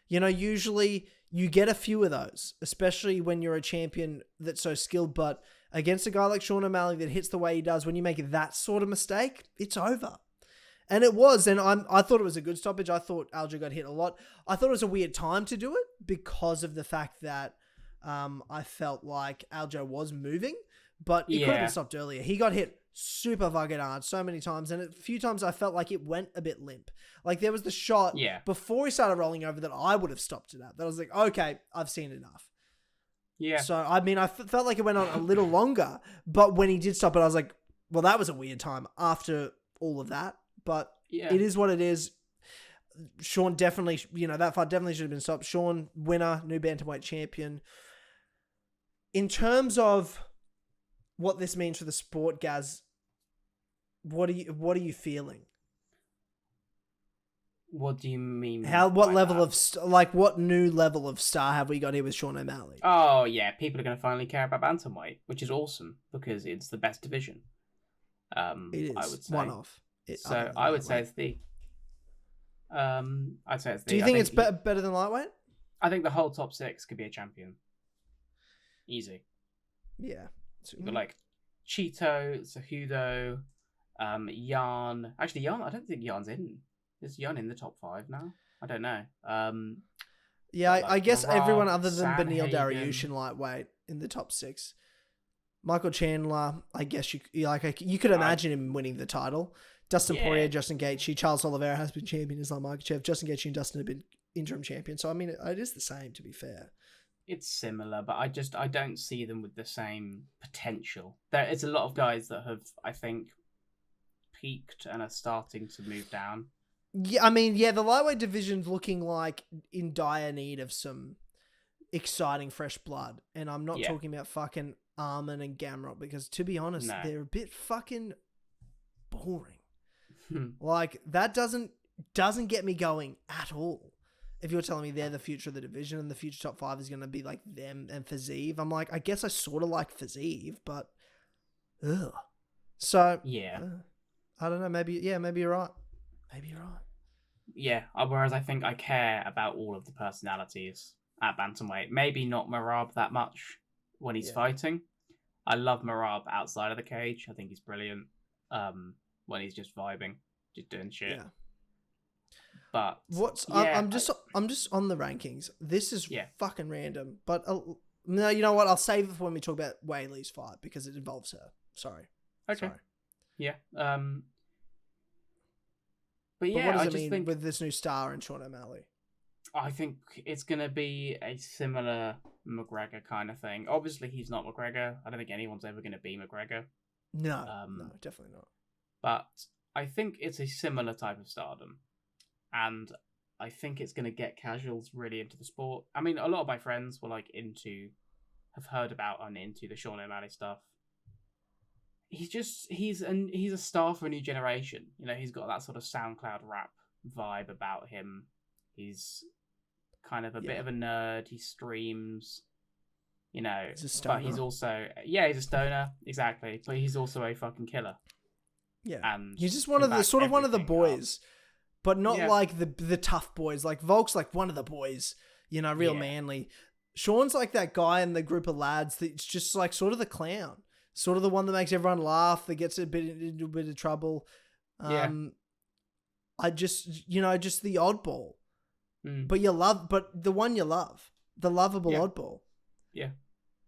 [SPEAKER 1] You know, usually you get a few of those, especially when you're a champion that's so skilled, but against a guy like Sean O'Malley that hits the way he does, when you make that sort of mistake, it's over. And it was, and I thought it was a good stoppage. I thought Aljo got hit a lot. I thought it was a weird time to do it because of the fact that I felt like Aljo was moving, but it could have been stopped earlier. He got hit super fucking hard so many times, and a few times I felt like it went a bit limp. Like, there was the shot before he started rolling over that I would have stopped it at. That I was like, okay, I've seen enough. Yeah. So, I mean, I felt like it went on a little longer, but when he did stop it, I was like, well, that was a weird time after all of that. But it is what it is. Sean definitely, that fight definitely should have been stopped. Sean, winner, new bantamweight champion. In terms of what this means for the sport, Gaz, what are you feeling?
[SPEAKER 2] What do you mean?
[SPEAKER 1] What level of what new level of star have we got here with Sean O'Malley?
[SPEAKER 2] Oh yeah, people are going to finally care about bantamweight, which is awesome because it's the best division.
[SPEAKER 1] It is. I would say one off.
[SPEAKER 2] I would say it's the. I'd say it's the.
[SPEAKER 1] Do you think it's better than lightweight?
[SPEAKER 2] I think the whole top six could be a champion. Easy.
[SPEAKER 1] Yeah.
[SPEAKER 2] But like Chito, Cejudo, Jan. Actually, Jan. I don't think Jan's in. Is Jan in the top 5 now? I don't know.
[SPEAKER 1] I guess everyone other than Beneil Dariush in lightweight in the top 6. Michael Chandler, I guess you could imagine him winning the title. Dustin Poirier, Justin Gaethje, Charles Oliveira has been champion. Islam Makhachev, Justin Gaethje and Dustin have been interim champion. So I mean, it is the same, to be fair.
[SPEAKER 2] It's similar, but I don't see them with the same potential. There is a lot of guys that have, I think, peaked and are starting to move down.
[SPEAKER 1] Yeah, I mean, the lightweight division's looking like in dire need of some exciting fresh blood. And I'm not talking about fucking Armin and Gamrot, because to be honest, they're a bit fucking boring. Like, that doesn't get me going at all. If you're telling me they're the future of the division and the future top 5 is going to be like them and Fiziev, I'm like, I guess I sort of like Fiziev, but ugh. So, I don't know. Maybe you're right. Maybe you're right.
[SPEAKER 2] Yeah, whereas I think I care about all of the personalities at bantamweight. Maybe not Merab that much when he's fighting. I love Merab outside of the cage. I think he's brilliant. When he's just vibing, just doing shit.
[SPEAKER 1] Yeah.
[SPEAKER 2] But
[SPEAKER 1] I'm just on the rankings. This is fucking random. But no, you know what? I'll save it for when we talk about Weili's fight because it involves her. Sorry.
[SPEAKER 2] Okay.
[SPEAKER 1] Sorry.
[SPEAKER 2] Yeah.
[SPEAKER 1] But what does it mean with this new star and Sean O'Malley?
[SPEAKER 2] I think it's going to be a similar McGregor kind of thing. Obviously, he's not McGregor. I don't think anyone's ever going to be McGregor.
[SPEAKER 1] No, definitely not.
[SPEAKER 2] But I think it's a similar type of stardom. And I think it's going to get casuals really into the sport. I mean, a lot of my friends were have heard about and into the Sean O'Malley stuff. He's a star for a new generation. You know, he's got that sort of SoundCloud rap vibe about him. He's kind of a bit of a nerd. He streams, you know, but he's also he's a stoner, exactly. But he's also a fucking killer.
[SPEAKER 1] Yeah,
[SPEAKER 2] and
[SPEAKER 1] he's just one of the boys, but not like the tough boys. Like Volk's like one of the boys, you know, real manly. Sean's like that guy in the group of lads that's just like sort of the clown. Sort of the one that makes everyone laugh, that gets into a bit of trouble. I just, you know, just the oddball. But the one you love, the lovable oddball.
[SPEAKER 2] Yeah.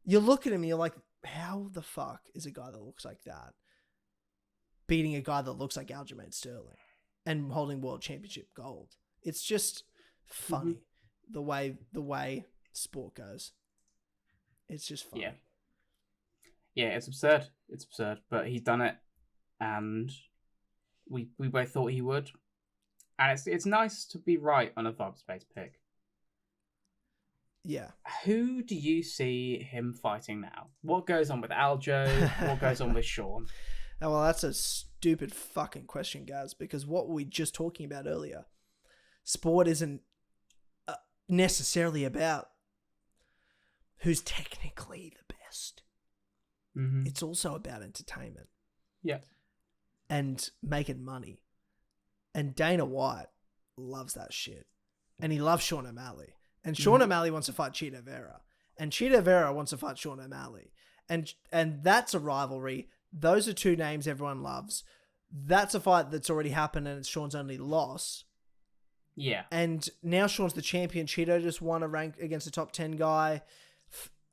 [SPEAKER 1] You look at him and you're like, how the fuck is a guy that looks like that beating a guy that looks like Aljamain Sterling and holding world championship gold? It's just funny the way sport goes. It's just funny.
[SPEAKER 2] Yeah. Yeah, it's absurd. It's absurd, but he's done it, and we both thought he would. And it's nice to be right on a vibes-based pick.
[SPEAKER 1] Yeah.
[SPEAKER 2] Who do you see him fighting now? What goes on with Aljo? What goes on with Sean?
[SPEAKER 1] Oh, well, that's a stupid fucking question, guys, because what we were just talking about earlier, sport isn't necessarily about who's technically the best.
[SPEAKER 2] Mm-hmm.
[SPEAKER 1] It's also about entertainment.
[SPEAKER 2] Yeah.
[SPEAKER 1] And making money. And Dana White loves that shit. And he loves Sean O'Malley. And Sean O'Malley wants to fight Chito Vera. And Chito Vera wants to fight Sean O'Malley. And that's a rivalry. Those are two names everyone loves. That's a fight that's already happened and it's Sean's only loss.
[SPEAKER 2] Yeah.
[SPEAKER 1] And now Sean's the champion. Chito just won a rank against a top 10 guy.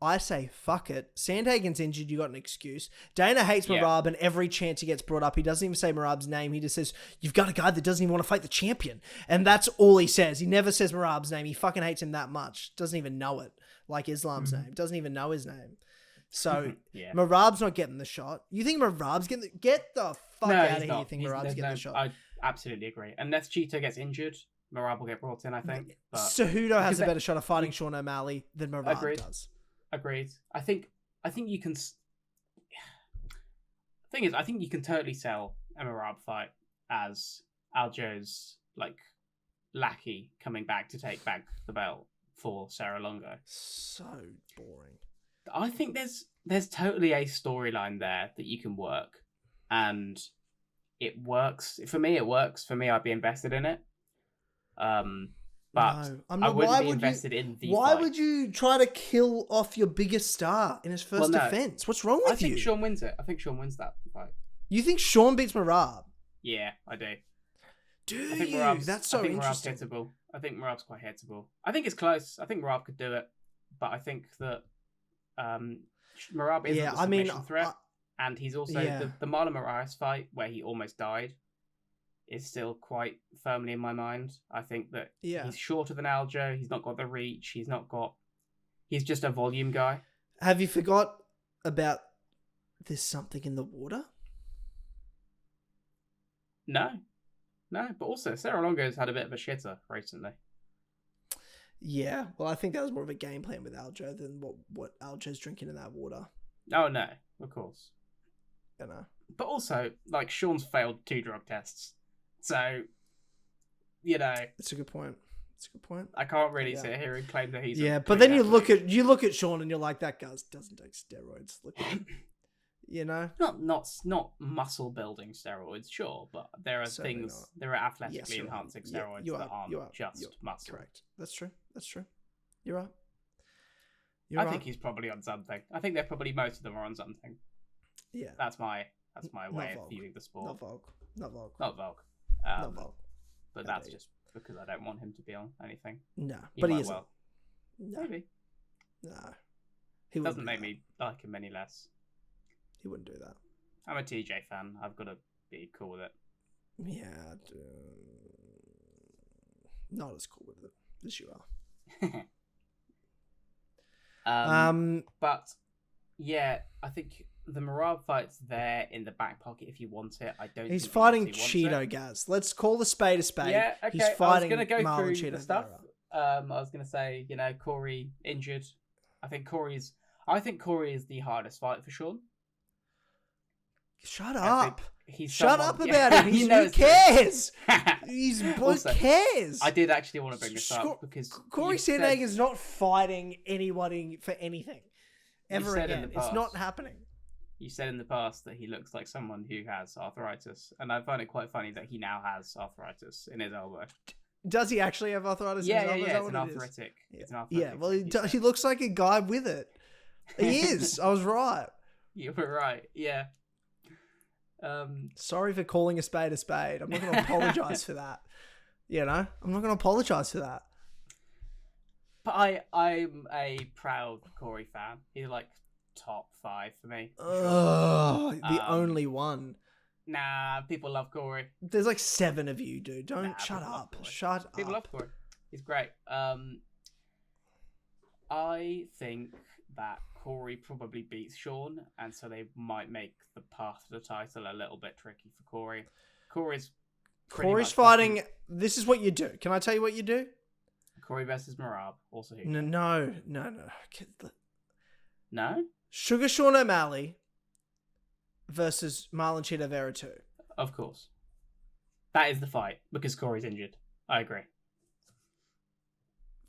[SPEAKER 1] I say, fuck it. Sandhagen's injured, you got an excuse. Dana hates Merab, and every chance he gets brought up, he doesn't even say Merab's name. He just says, you've got a guy that doesn't even want to fight the champion. And that's all he says. He never says Merab's name. He fucking hates him that much. Doesn't even know it. Like Islam's name. Doesn't even know his name. So, Merab's not getting the shot. You think Merab's getting the... Get the fuck out of here. You think Merab's getting the shot?
[SPEAKER 2] I absolutely agree. Unless Chito gets injured, Merab will get brought in, I think. But
[SPEAKER 1] Cejudo has a better shot of fighting Sean O'Malley than Merab does.
[SPEAKER 2] Agreed. I think you can. Thing is, I think you can totally sell a Merab fight as Aljo's lackey coming back to take back the belt for Sarah Longo.
[SPEAKER 1] So boring.
[SPEAKER 2] I think there's totally a storyline there that you can work, and it works for me. It works for me. I'd be invested in it. But no, I wouldn't be invested in the
[SPEAKER 1] Why
[SPEAKER 2] fight.
[SPEAKER 1] would you try to kill off your biggest star in his first defense? What's wrong with you?
[SPEAKER 2] I think Sean wins it. I think Sean wins that fight.
[SPEAKER 1] You think Sean beats Merab?
[SPEAKER 2] Yeah, I do.
[SPEAKER 1] Do you? That's so interesting.
[SPEAKER 2] Merab's hittable. I think Merab's quite hittable. I think it's close. I think Merab could do it. But I think that Merab is a submission threat. And he's also... The Marlon Moraes fight, where he almost died, is still quite firmly in my mind. I think that he's shorter than Aljo. He's not got the reach. He's just a volume guy.
[SPEAKER 1] Have you forgot about there's something in the water?
[SPEAKER 2] No. But also, Sarah Longo's had a bit of a shitter recently.
[SPEAKER 1] Yeah. Well, I think that was more of a game plan with Aljo than what Aljo's drinking in that water.
[SPEAKER 2] Oh, no. Of course.
[SPEAKER 1] You know.
[SPEAKER 2] But also, Sean's failed 2 drug tests. So, you know,
[SPEAKER 1] it's a good point.
[SPEAKER 2] I can't really sit here and claim that he's
[SPEAKER 1] but then you look at Sean and you're like, that guy doesn't take steroids. Look at him. You know,
[SPEAKER 2] not muscle building steroids, sure, but there are
[SPEAKER 1] Certainly
[SPEAKER 2] things.
[SPEAKER 1] not.
[SPEAKER 2] There are athletically
[SPEAKER 1] Yes, you're right.
[SPEAKER 2] enhancing
[SPEAKER 1] Yeah,
[SPEAKER 2] steroids
[SPEAKER 1] you
[SPEAKER 2] that
[SPEAKER 1] are,
[SPEAKER 2] aren't just muscle.
[SPEAKER 1] Correct. That's true. You're right.
[SPEAKER 2] I think he's probably on something. I think they're probably most of them are on something.
[SPEAKER 1] Yeah.
[SPEAKER 2] That's my way
[SPEAKER 1] Volk.
[SPEAKER 2] of viewing the sport.
[SPEAKER 1] Not Volk.
[SPEAKER 2] Not Volk.
[SPEAKER 1] Not Volk.
[SPEAKER 2] But that's just because I don't want him to be on anything.
[SPEAKER 1] No,
[SPEAKER 2] he
[SPEAKER 1] but he
[SPEAKER 2] might
[SPEAKER 1] isn't.
[SPEAKER 2] well.
[SPEAKER 1] No.
[SPEAKER 2] Maybe.
[SPEAKER 1] No.
[SPEAKER 2] He doesn't make me like him any less.
[SPEAKER 1] He wouldn't do that.
[SPEAKER 2] I'm a TJ fan. I've got to be cool with it.
[SPEAKER 1] Yeah. Not as cool with it as you are.
[SPEAKER 2] But yeah, I think the Merab fight's there in the back pocket if you want it. I don't.
[SPEAKER 1] He's fighting Chito, Gaz. Let's call a spade a spade.
[SPEAKER 2] Yeah, okay.
[SPEAKER 1] He's fighting
[SPEAKER 2] I was going to go
[SPEAKER 1] Marlon
[SPEAKER 2] through
[SPEAKER 1] Chito
[SPEAKER 2] the stuff.
[SPEAKER 1] Vera.
[SPEAKER 2] I was going to say, Corey injured. I think Corey is the hardest fight for Sean.
[SPEAKER 1] Shut up.
[SPEAKER 2] Shut
[SPEAKER 1] up about it. Who cares? Who cares?
[SPEAKER 2] I did actually want to bring this up because
[SPEAKER 1] Corey Sandhagen is not fighting anyone for anything ever again. It's not happening.
[SPEAKER 2] You said in the past that he looks like someone who has arthritis, and I find it quite funny that he now has arthritis in his elbow.
[SPEAKER 1] Does he actually have arthritis in his elbow?
[SPEAKER 2] Yeah, it's an arthritic. It's an arthritic.
[SPEAKER 1] Yeah, well, he looks like a guy with it. He is. I was right.
[SPEAKER 2] You were right. Yeah.
[SPEAKER 1] Sorry for calling a spade a spade. I'm not going to apologize for that. I'm not going to apologize for that.
[SPEAKER 2] But I'm a proud Corey fan. He's like top 5 for me.
[SPEAKER 1] The only one.
[SPEAKER 2] Nah, people love Corey.
[SPEAKER 1] There's like 7 of you, dude. Shut up.
[SPEAKER 2] People love Corey. He's great. I think that Corey probably beats Sean, and so they might make the path to the title a little bit tricky for Corey. Corey's
[SPEAKER 1] fighting. This is what you do. Can I tell you what you do?
[SPEAKER 2] Corey versus Merab. Also,
[SPEAKER 1] no.
[SPEAKER 2] No.
[SPEAKER 1] Sugar Sean O'Malley versus Marlon Chito Vera 2.
[SPEAKER 2] Of course. That is the fight because Corey's injured. I agree.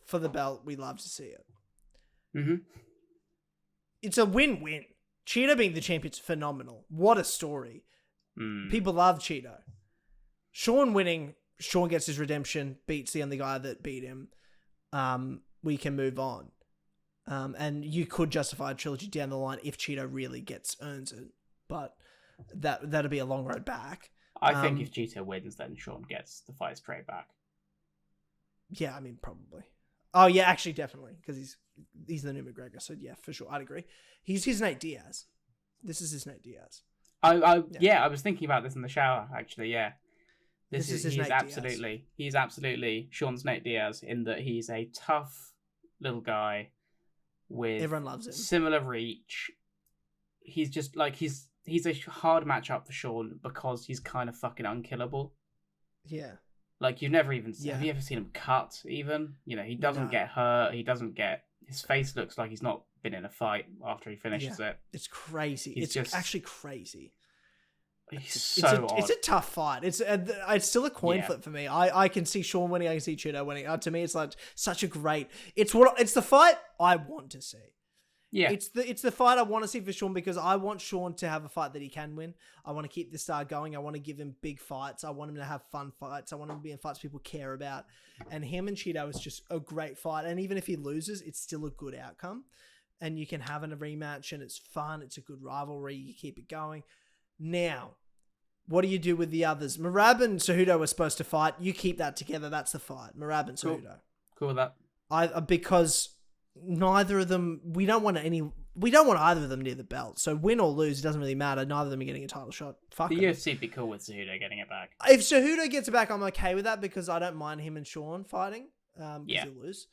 [SPEAKER 1] For the belt, we love to see it.
[SPEAKER 2] Mm-hmm.
[SPEAKER 1] It's a win-win. Chito being the champion's phenomenal. What a story. People love Chito. Sean winning, Sean gets his redemption, beats the only guy that beat him. We can move on. And you could justify a trilogy down the line if Chito really earns it. But that'll be a long road back.
[SPEAKER 2] I think if Chito wins, then Sean gets the fight straight back.
[SPEAKER 1] Yeah, I mean, probably. Oh, yeah, actually, definitely. Because he's the new McGregor. So, yeah, for sure. I'd agree. He's his Nate Diaz. This is his Nate Diaz.
[SPEAKER 2] I was thinking about this in the shower, actually, yeah. He's absolutely Sean's Nate Diaz in that he's a tough little guy with
[SPEAKER 1] everyone loves him.
[SPEAKER 2] Similar reach. He's just like he's a hard matchup for Sean because he's kind of fucking unkillable.
[SPEAKER 1] Yeah.
[SPEAKER 2] Like you've never even have you ever seen him cut even? He doesn't get hurt, his face looks like he's not been in a fight after he finishes it.
[SPEAKER 1] It's crazy. It's actually crazy.
[SPEAKER 2] It's
[SPEAKER 1] a tough fight. It's still a coin flip for me. I can see Sean winning. I can see Chito winning. To me, it's like such a great. It's the fight I want to see.
[SPEAKER 2] Yeah,
[SPEAKER 1] it's the fight I want to see for Sean because I want Sean to have a fight that he can win. I want to keep the star going. I want to give him big fights. I want him to have fun fights. I want him to be in fights people care about. And him and Chito is just a great fight. And even if he loses, it's still a good outcome. And you can have a rematch, and it's fun. It's a good rivalry. You keep it going. Now, what do you do with the others? Merab and Cejudo were supposed to fight. You keep that together. That's the fight. Merab and Cejudo.
[SPEAKER 2] Cool with that.
[SPEAKER 1] Because neither of them, we don't want either of them near the belt. So win or lose, it doesn't really matter. Neither of them are getting a title shot. Fuck
[SPEAKER 2] the
[SPEAKER 1] them.
[SPEAKER 2] UFC would be cool with Cejudo getting it back.
[SPEAKER 1] If Cejudo gets it back, I'm okay with that because I don't mind him and Sean fighting. Because he'll lose.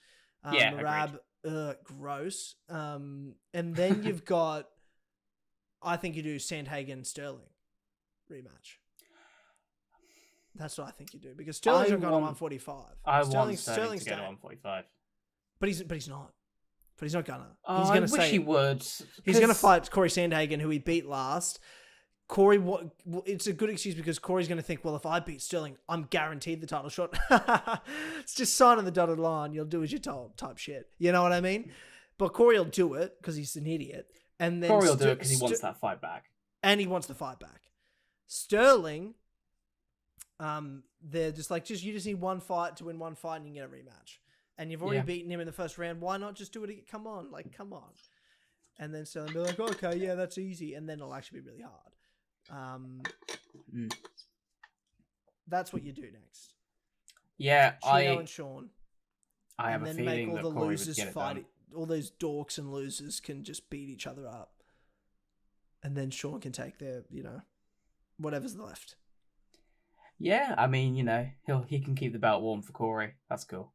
[SPEAKER 1] Merab, gross. And then you've got, I think you do Sandhagen Sterling rematch. That's what I think you do because Sterling's not going to 145.
[SPEAKER 2] Sterling to go to 145,
[SPEAKER 1] but he's not. But he's not gonna.
[SPEAKER 2] I wish he would.
[SPEAKER 1] He's gonna fight Corey Sandhagen, who he beat last. Corey, it's a good excuse because Corey's gonna think, well, if I beat Sterling, I'm guaranteed the title shot. It's just sign on the dotted line. You'll do as you're told, type shit. You know what I mean? But Corey will do it because he's an idiot. And then
[SPEAKER 2] Corey will do it because he wants that fight back.
[SPEAKER 1] And he wants the fight back. Sterling, they're just like, you just need one fight to win one fight and you get a rematch. And you've already beaten him in the first round. Why not just do it again? Come on. And then Sterling be like, okay, yeah, that's easy. And then it'll actually be really hard. That's what you do next.
[SPEAKER 2] Yeah,
[SPEAKER 1] Chito and Sean.
[SPEAKER 2] I have a feeling that Corey would get it done.
[SPEAKER 1] All those dorks and losers can just beat each other up. And then Sean can take their, whatever's left.
[SPEAKER 2] Yeah, I mean, he can keep the belt warm for Corey. That's cool.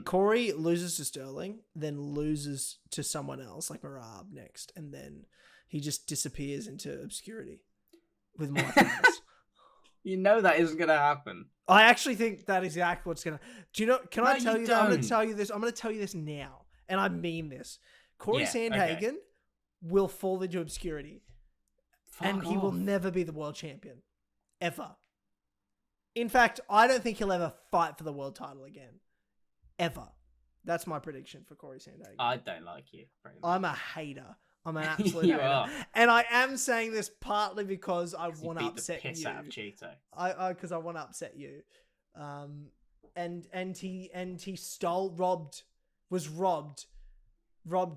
[SPEAKER 1] Corey loses to Sterling, then loses to someone else, like Merab next, and then he just disappears into obscurity with more things.
[SPEAKER 2] That isn't going to happen.
[SPEAKER 1] I actually think that is exactly what's going to... Do you know... Can I tell you that? I'm going to tell you this. I'm going to tell you this now. And I mean this. Corey Sandhagen will fall into obscurity. He will never be the world champion. Ever. In fact, I don't think he'll ever fight for the world title again. Ever. That's my prediction for Corey Sandhagen.
[SPEAKER 2] I don't like you.
[SPEAKER 1] I'm a hater. I'm an absolute hater. Are. And I am saying this partly because I want to upset you.
[SPEAKER 2] Piss out of Chito.
[SPEAKER 1] Because I want to upset you. And he robbed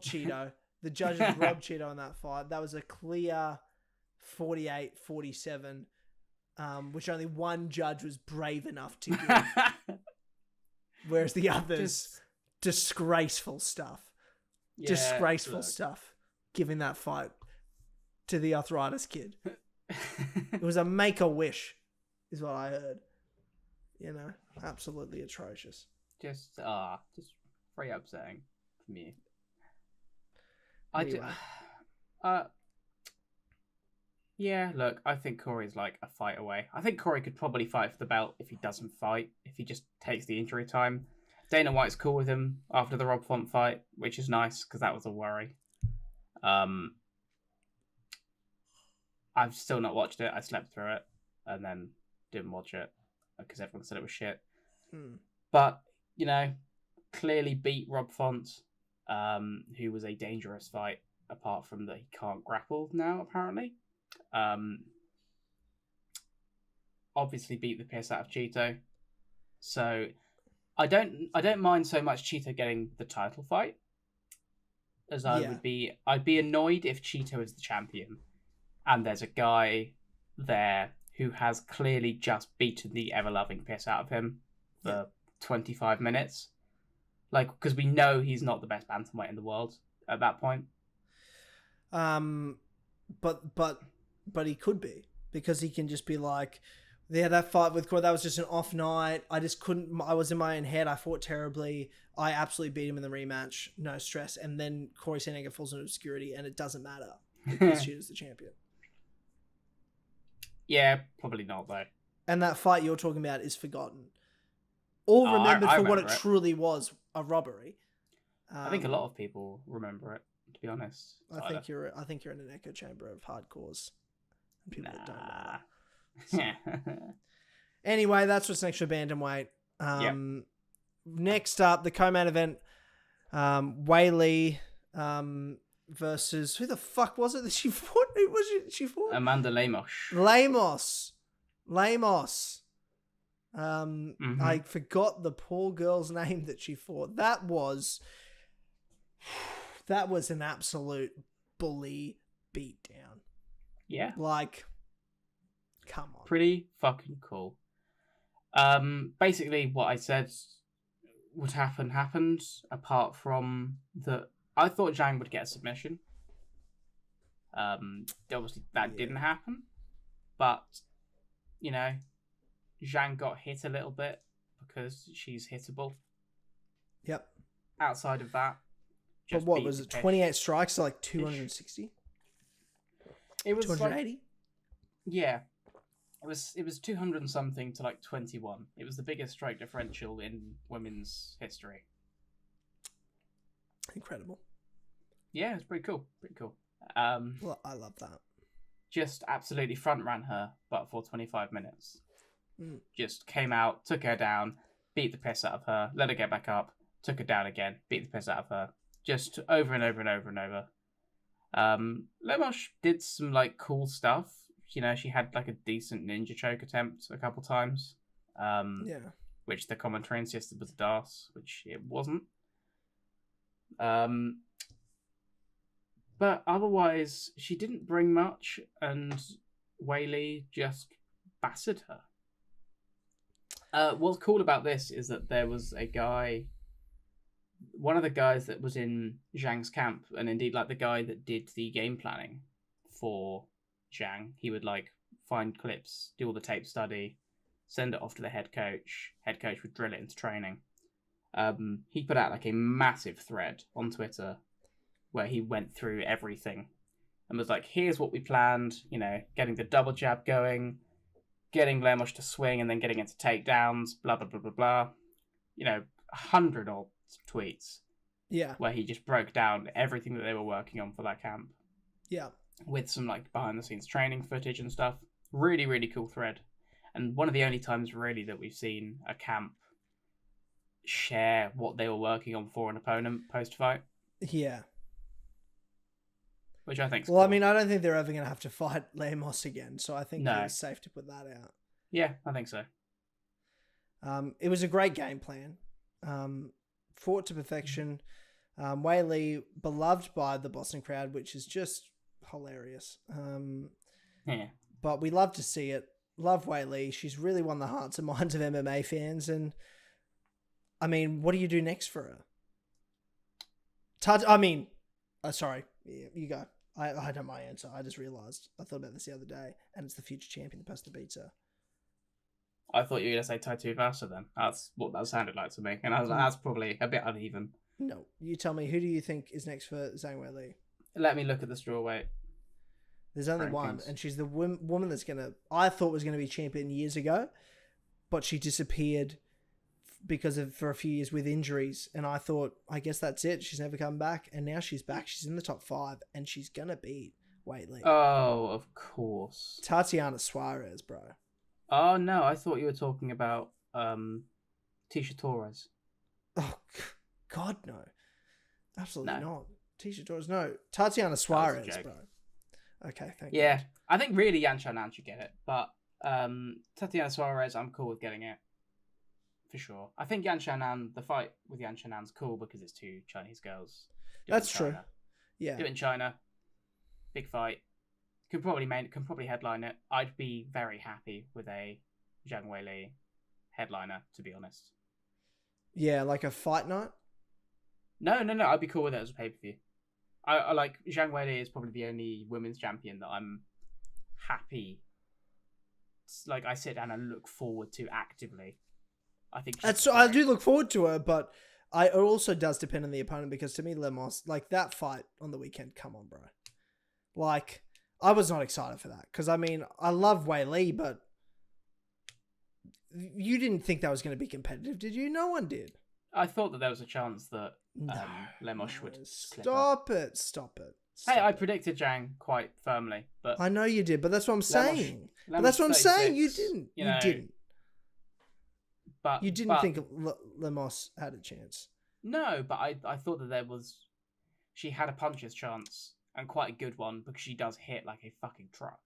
[SPEAKER 1] Chito. The judges robbed Chito in that fight. That was a clear 48-47, which only one judge was brave enough to give. Whereas the others, disgraceful stuff. Yeah, disgraceful stuff. Giving that fight to the arthritis kid. It was a make-a-wish, is what I heard. Absolutely atrocious.
[SPEAKER 2] Just very upsetting for me.
[SPEAKER 1] Anyway.
[SPEAKER 2] Yeah, look, I think Corey's like a fight away. I think Corey could probably fight for the belt if he doesn't fight, if he just takes the injury time. Dana White's cool with him after the Rob Font fight, which is nice because that was a worry. I've still not watched it. I slept through it and then didn't watch it because everyone said it was shit. But, clearly beat Rob Font, who was a dangerous fight, apart from that he can't grapple now, apparently. Obviously beat the piss out of Chito. So I don't mind so much Chito getting the title fight as I'd be annoyed if Chito is the champion and there's a guy there who has clearly just beaten the ever-loving piss out of him for 25 minutes. Like, because we know he's not the best bantamweight in the world at that point.
[SPEAKER 1] But he could be, because he can just be like, that fight with Corey, that was just an off night. I just couldn't, I was in my own head. I fought terribly. I absolutely beat him in the rematch. No stress. And then Corey Sandhagen falls into obscurity and it doesn't matter because Chito's the champion.
[SPEAKER 2] Yeah, probably not though.
[SPEAKER 1] And that fight you're talking about is forgotten. All remembered for what it truly was, a robbery.
[SPEAKER 2] I think a lot of people remember it, to be honest.
[SPEAKER 1] I think you're in an echo chamber of hardcores. People that don't know. So. Anyway, that's what's next for bantamweight. Next up, the co-main event, Weili versus who the fuck was it that she fought? Who was it she fought?
[SPEAKER 2] Amanda Lemos.
[SPEAKER 1] Lemos. I forgot the poor girl's name that she fought. That was an absolute bully beatdown.
[SPEAKER 2] Yeah.
[SPEAKER 1] Like, come on.
[SPEAKER 2] Pretty fucking cool. Basically what I said would happen happened, apart from that I thought Zhang would get a submission. Obviously that didn't happen. But, Zhang got hit a little bit because she's hittable.
[SPEAKER 1] Yep.
[SPEAKER 2] Outside of that,
[SPEAKER 1] but what was it? 28 strikes to like 260.
[SPEAKER 2] It was
[SPEAKER 1] 280.
[SPEAKER 2] Yeah, it was 200 and something to like 21. It was the biggest strike differential in women's history.
[SPEAKER 1] Incredible.
[SPEAKER 2] Yeah, it's pretty cool.
[SPEAKER 1] Well, I love that.
[SPEAKER 2] Just absolutely front ran her, but for 25 minutes. Just came out, took her down, beat the piss out of her, let her get back up, took her down again, beat the piss out of her. Just over and over and over and over. Lemos did some like cool stuff. You know, she had like a decent ninja choke attempt a couple times. Which the commentary insisted was a DAS, which it wasn't. But otherwise, she didn't bring much, and Weili just battered her. What's cool about this is that there was a guy, one of the guys that was in Zhang's camp, and indeed like the guy that did the game planning for Zhang. He would like find clips, do all the tape study, send it off to the head coach. Head coach would drill it into training. He put out like a massive thread on Twitter where he went through everything and was like, here's what we planned, you know, getting the double jab going, getting Lemos to swing and then getting into takedowns, blah, blah, blah, blah, blah. You know, 100 odd tweets.
[SPEAKER 1] Yeah.
[SPEAKER 2] Where he just broke down everything that they were working on for that camp.
[SPEAKER 1] Yeah.
[SPEAKER 2] With some like behind the scenes training footage and stuff. Really, really cool thread. And one of the only times really that we've seen a camp share what they were working on for an opponent post-fight.
[SPEAKER 1] Yeah.
[SPEAKER 2] Which I think is
[SPEAKER 1] well,
[SPEAKER 2] cool.
[SPEAKER 1] I mean, I don't think they're ever going to have to fight Lemos again, so I think it's safe to put that out.
[SPEAKER 2] Yeah, I think so.
[SPEAKER 1] It was a great game plan. Fought to perfection. Weili, beloved by the Boston crowd, which is just hilarious.
[SPEAKER 2] Yeah.
[SPEAKER 1] But we love to see it. Love Weili. She's really won the hearts and minds of MMA fans. And, I mean, what do you do next for her? Sorry. You go. I don't know my answer. I just realised. I thought about this the other day. And it's the future champion, the person that beats her.
[SPEAKER 2] I thought you were going to say Tai Tuivasa then. That's what that sounded like to me. And I was like, that's probably a bit uneven.
[SPEAKER 1] No. You tell me, who do you think is next for Zhang Weili?
[SPEAKER 2] Let me look at the strawweight.
[SPEAKER 1] There's only one, and she's the woman that's I thought was going to be champion years ago, but she disappeared for a few years with injuries, and I thought, I guess that's it. She's never come back, and now she's back. She's in the top 5, and she's going to beat Weili.
[SPEAKER 2] Oh, of course.
[SPEAKER 1] Tatiana Suarez, bro.
[SPEAKER 2] Oh, no, I thought you were talking about Tisha Torres.
[SPEAKER 1] Oh, God, no. Absolutely not. Tisha Torres, no. Tatiana Suarez, bro. Okay, thank you.
[SPEAKER 2] Yeah, I think really Yan Xiaonan should get it, but Tatiana Suarez, I'm cool with getting it. For sure. I think Yan Xiaonan, the fight with Yan Xiaonan's cool because it's 2 Chinese girls.
[SPEAKER 1] That's true. Yeah.
[SPEAKER 2] Do it in China. Big fight. Can probably headline it. I'd be very happy with a Zhang Weili headliner, to be honest.
[SPEAKER 1] Yeah, like a fight night?
[SPEAKER 2] No. I'd be cool with it as a pay-per-view. I like Zhang Weili is probably the only women's champion that I'm happy. Like I sit down and look forward to actively. I think
[SPEAKER 1] I do look forward to her, but it also does depend on the opponent because to me, Lemos, like that fight on the weekend, come on, bro. Like I was not excited for that because I mean I love Weili, but you didn't think that was going to be competitive, did you? No one did.
[SPEAKER 2] I thought that there was a chance that Lemos would
[SPEAKER 1] Stop it.
[SPEAKER 2] Hey, I predicted Zhang quite firmly, but
[SPEAKER 1] I know you did, but that's what I'm saying. But that's what I'm saying. You didn't. You didn't.
[SPEAKER 2] But
[SPEAKER 1] you didn't think Lemos had a chance.
[SPEAKER 2] No, but I thought that she had a puncher's chance and quite a good one because she does hit like a fucking truck.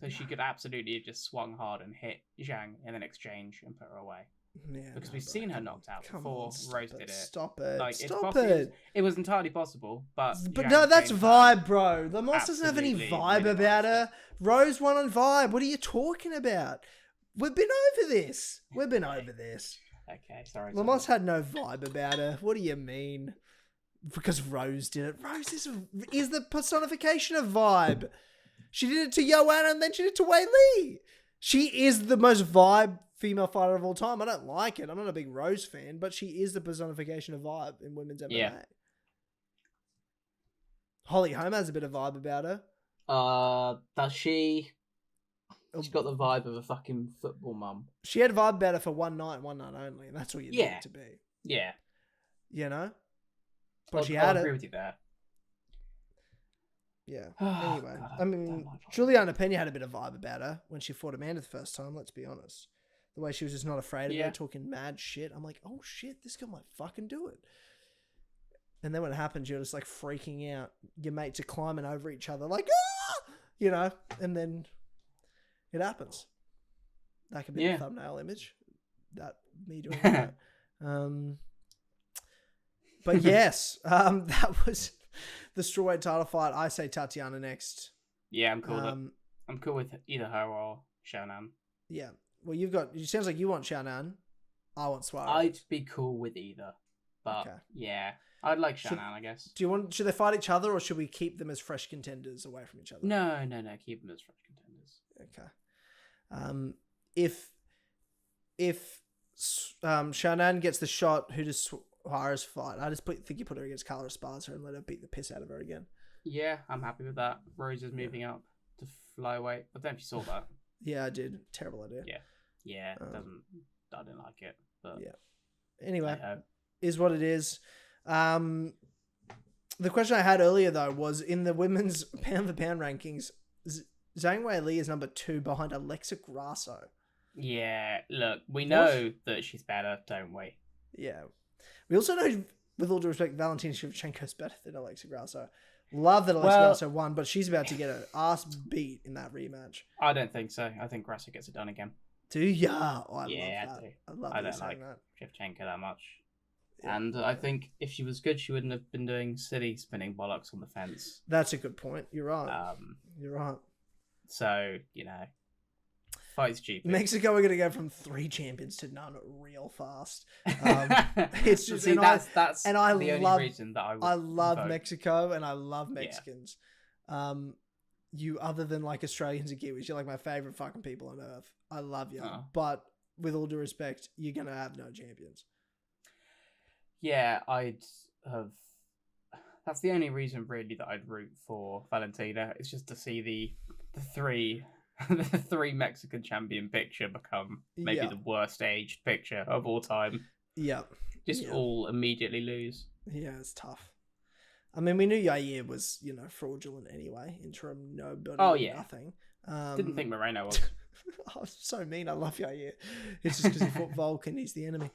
[SPEAKER 2] So she could absolutely have just swung hard and hit Zhang in an exchange and put her away.
[SPEAKER 1] Yeah,
[SPEAKER 2] because we've seen her knocked out before. Rose did it.
[SPEAKER 1] Stop it.
[SPEAKER 2] Like,
[SPEAKER 1] Stop it.
[SPEAKER 2] It was entirely possible, but
[SPEAKER 1] no, that's vibe, bro. Lemos doesn't have any vibe about her. Rose won on vibe. What are you talking about? We've been over this.
[SPEAKER 2] Okay, sorry.
[SPEAKER 1] Lemos had no vibe about her. What do you mean? Because Rose did it. Rose is the personification of vibe. She did it to Joanna and then she did it to Weili. She is the most vibe female fighter of all time. I don't like it. I'm not a big Rose fan, but she is the personification of vibe in women's MMA. Yeah. Holly Holm has a bit of vibe about her.
[SPEAKER 2] Does she? She's got the vibe of a fucking football mum.
[SPEAKER 1] She had a vibe about her for one night only, and that's what you need it to be.
[SPEAKER 2] Yeah.
[SPEAKER 1] You know? But
[SPEAKER 2] I agree with you there.
[SPEAKER 1] Yeah. Anyway, God, I mean, Juliana Pena had a bit of vibe about her when she fought Amanda the first time, let's be honest. The way she was just not afraid of her, talking mad shit. I'm like, oh shit, this girl might fucking do it. And then when it happens, you're just like freaking out. Your mates are climbing over each other, like, and then it happens. That could be the thumbnail image. That me doing that. But yes, that was the strawweight title fight. I say Tatiana next.
[SPEAKER 2] Yeah, I'm cool. I'm cool with either her or Xiaonan.
[SPEAKER 1] Yeah. Well, it sounds like you want Xiaonan. I want Suarez.
[SPEAKER 2] I'd be cool with either. But yeah, I'd like Xiaonan, I guess.
[SPEAKER 1] Should they fight each other, or should we keep them as fresh contenders away from each other?
[SPEAKER 2] No. Keep them as fresh
[SPEAKER 1] Okay.
[SPEAKER 2] contenders.
[SPEAKER 1] If Xiaonan gets the shot, who does Suarez fight? I just think you put her against Carla Esparza and let her beat the piss out of her again.
[SPEAKER 2] Yeah, I'm happy with that. Rose is moving up to flyweight. I don't know if you saw that.
[SPEAKER 1] Yeah, I did. Terrible idea.
[SPEAKER 2] Yeah. I didn't like it. But
[SPEAKER 1] yeah. Anyway, is what it is. The question I had earlier though was in the women's pound for pound rankings. Zhang Weili is number 2 behind Alexa Grasso.
[SPEAKER 2] Yeah, look, we know that she's better, don't we?
[SPEAKER 1] Yeah. We also know, with all due respect, Valentina Shevchenko's better than Alexa Grasso. Love that Alexa Grasso won, but she's about to get her ass beat in that rematch.
[SPEAKER 2] I don't think so. I think Grasso gets it done again.
[SPEAKER 1] Do ya? Oh, I love that.
[SPEAKER 2] I love I don't like
[SPEAKER 1] that.
[SPEAKER 2] Shevchenko that much. Yeah. And I think if she was good, she wouldn't have been doing silly spinning bollocks on the fence.
[SPEAKER 1] That's a good point. You're right. You're right.
[SPEAKER 2] So, fight's cheap.
[SPEAKER 1] Mexico are going to go from 3 champions to none real fast. It's just
[SPEAKER 2] that's the only reason that I
[SPEAKER 1] love vote. Mexico and I love Mexicans. Yeah. You, other than like Australians and Kiwis, you're like my favorite fucking people on earth. I love you, but with all due respect, you're going to have no champions.
[SPEAKER 2] Yeah, that's the only reason really that I'd root for Valentina. It's just to see the 3 Mexican champion picture become maybe the worst aged picture of all time.
[SPEAKER 1] Yeah.
[SPEAKER 2] Just all immediately lose. Yeah,
[SPEAKER 1] it's tough. I mean, we knew Yair was, fraudulent anyway. Interim, nobody, nothing.
[SPEAKER 2] Didn't think Moreno was.
[SPEAKER 1] Oh, so mean. I love Yair. It's just because he fought Volk and he's the enemy.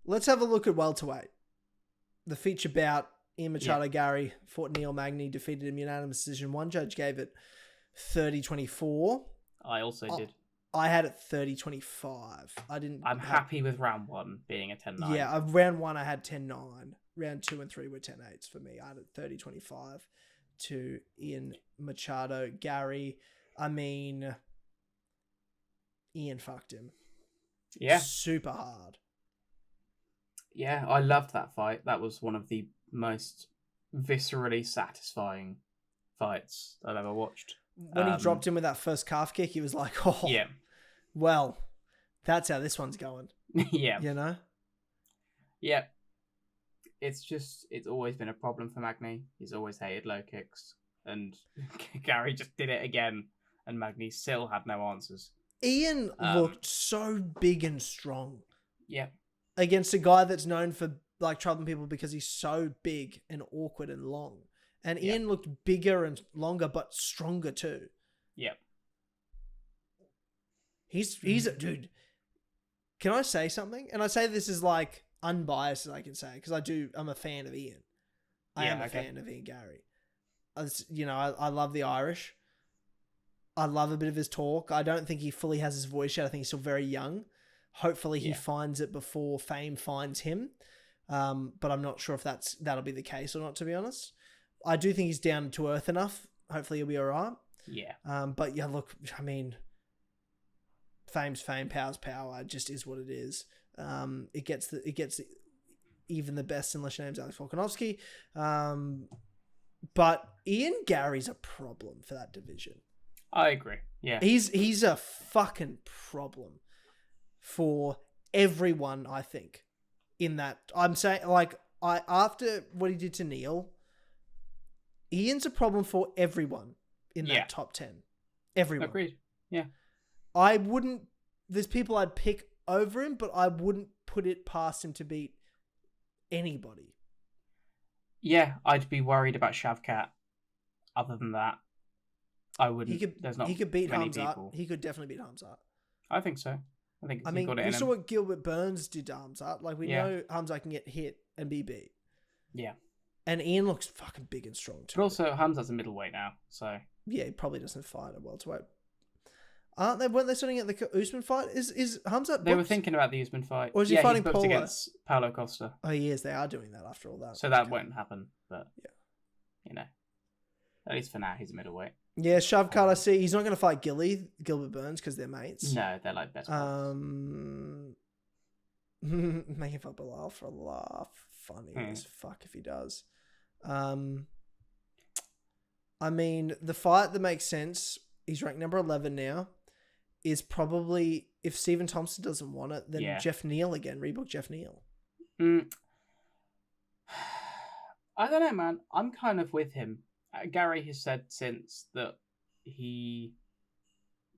[SPEAKER 1] Let's have a look at welterweight. The feature bout, Ian Machado Garry fought Neil Magny, defeated him unanimous decision. One judge gave it 30-24.
[SPEAKER 2] I also did.
[SPEAKER 1] I had it 30-25.
[SPEAKER 2] I'm happy with round 1 being a 10-9.
[SPEAKER 1] Yeah, round 1 I had 10-9. Round 2 and 3 were 10-8s for me. I had it 30-25 to Ian Machado Garry. I mean, Ian fucked him.
[SPEAKER 2] Yeah.
[SPEAKER 1] Super hard.
[SPEAKER 2] Yeah, I loved that fight. That was one of the most viscerally satisfying fights I've ever watched.
[SPEAKER 1] When he dropped him with that first calf kick, he was like, well, that's how this one's going.
[SPEAKER 2] Yeah.
[SPEAKER 1] Yeah.
[SPEAKER 2] It's always been a problem for Magny. He's always hated low kicks. And Garry just did it again. And Magny still had no answers.
[SPEAKER 1] Ian looked so big and strong.
[SPEAKER 2] Yeah.
[SPEAKER 1] Against a guy that's known for like troubling people because he's so big and awkward and long. And Ian looked bigger and longer, but stronger too.
[SPEAKER 2] Yeah.
[SPEAKER 1] He's a dude. Can I say something? And I say this is like unbiased as I can say, because I'm a fan of Ian. I am a fan of Ian Garry. I love the Irish. I love a bit of his talk. I don't think he fully has his voice yet. I think he's still very young. Hopefully he finds it before fame finds him. But I'm not sure if that'll be the case or not, to be honest. I do think he's down to earth enough. Hopefully he'll be all right.
[SPEAKER 2] Yeah.
[SPEAKER 1] But yeah, look, I mean, fame's fame, power's power. It just is what it is. It gets even the best unless your name's Alex Volkanovski. But Ian Garry's a problem for that division.
[SPEAKER 2] I agree. Yeah.
[SPEAKER 1] He's a fucking problem for everyone, I think. In that, I'm saying, after what he did to Neil, Ian's a problem for everyone in that top 10. Everyone.
[SPEAKER 2] Agreed. Yeah.
[SPEAKER 1] There's people I'd pick over him, but I wouldn't put it past him to beat anybody.
[SPEAKER 2] Yeah, I'd be worried about Shavkat. Other than that, I wouldn't.
[SPEAKER 1] He could beat Hamzat. He could definitely beat Hamzat.
[SPEAKER 2] I think so. I mean,
[SPEAKER 1] we saw what Gilbert Burns did to Hamzat. Like, we know Hamzat can get hit and be beat.
[SPEAKER 2] Yeah.
[SPEAKER 1] And Ian looks fucking big and strong too.
[SPEAKER 2] But also, Hamzat's a middleweight now, so...
[SPEAKER 1] Yeah, he probably doesn't fight at welterweight. Weren't they starting at the Usman fight? Is Hamzat booked?
[SPEAKER 2] They were thinking about the Usman fight.
[SPEAKER 1] Or is he fighting Paulo?
[SPEAKER 2] Against Paulo Costa.
[SPEAKER 1] Oh, yes, they are doing that after all that.
[SPEAKER 2] So that won't happen, but... Yeah. At least for now, he's a middleweight.
[SPEAKER 1] Yeah, Shavkat, I see. He's not going to fight Gilbert Burns, because they're mates.
[SPEAKER 2] No, they're like best friends.
[SPEAKER 1] Making fun Bilal for a laugh. Funny as fuck if he does. I mean, the fight that makes sense, he's ranked number 11 now, is probably, if Stephen Thompson doesn't want it, then Jeff Neal again. Rebook Jeff Neal.
[SPEAKER 2] I don't know, man. I'm kind of with him. Gary has said since that he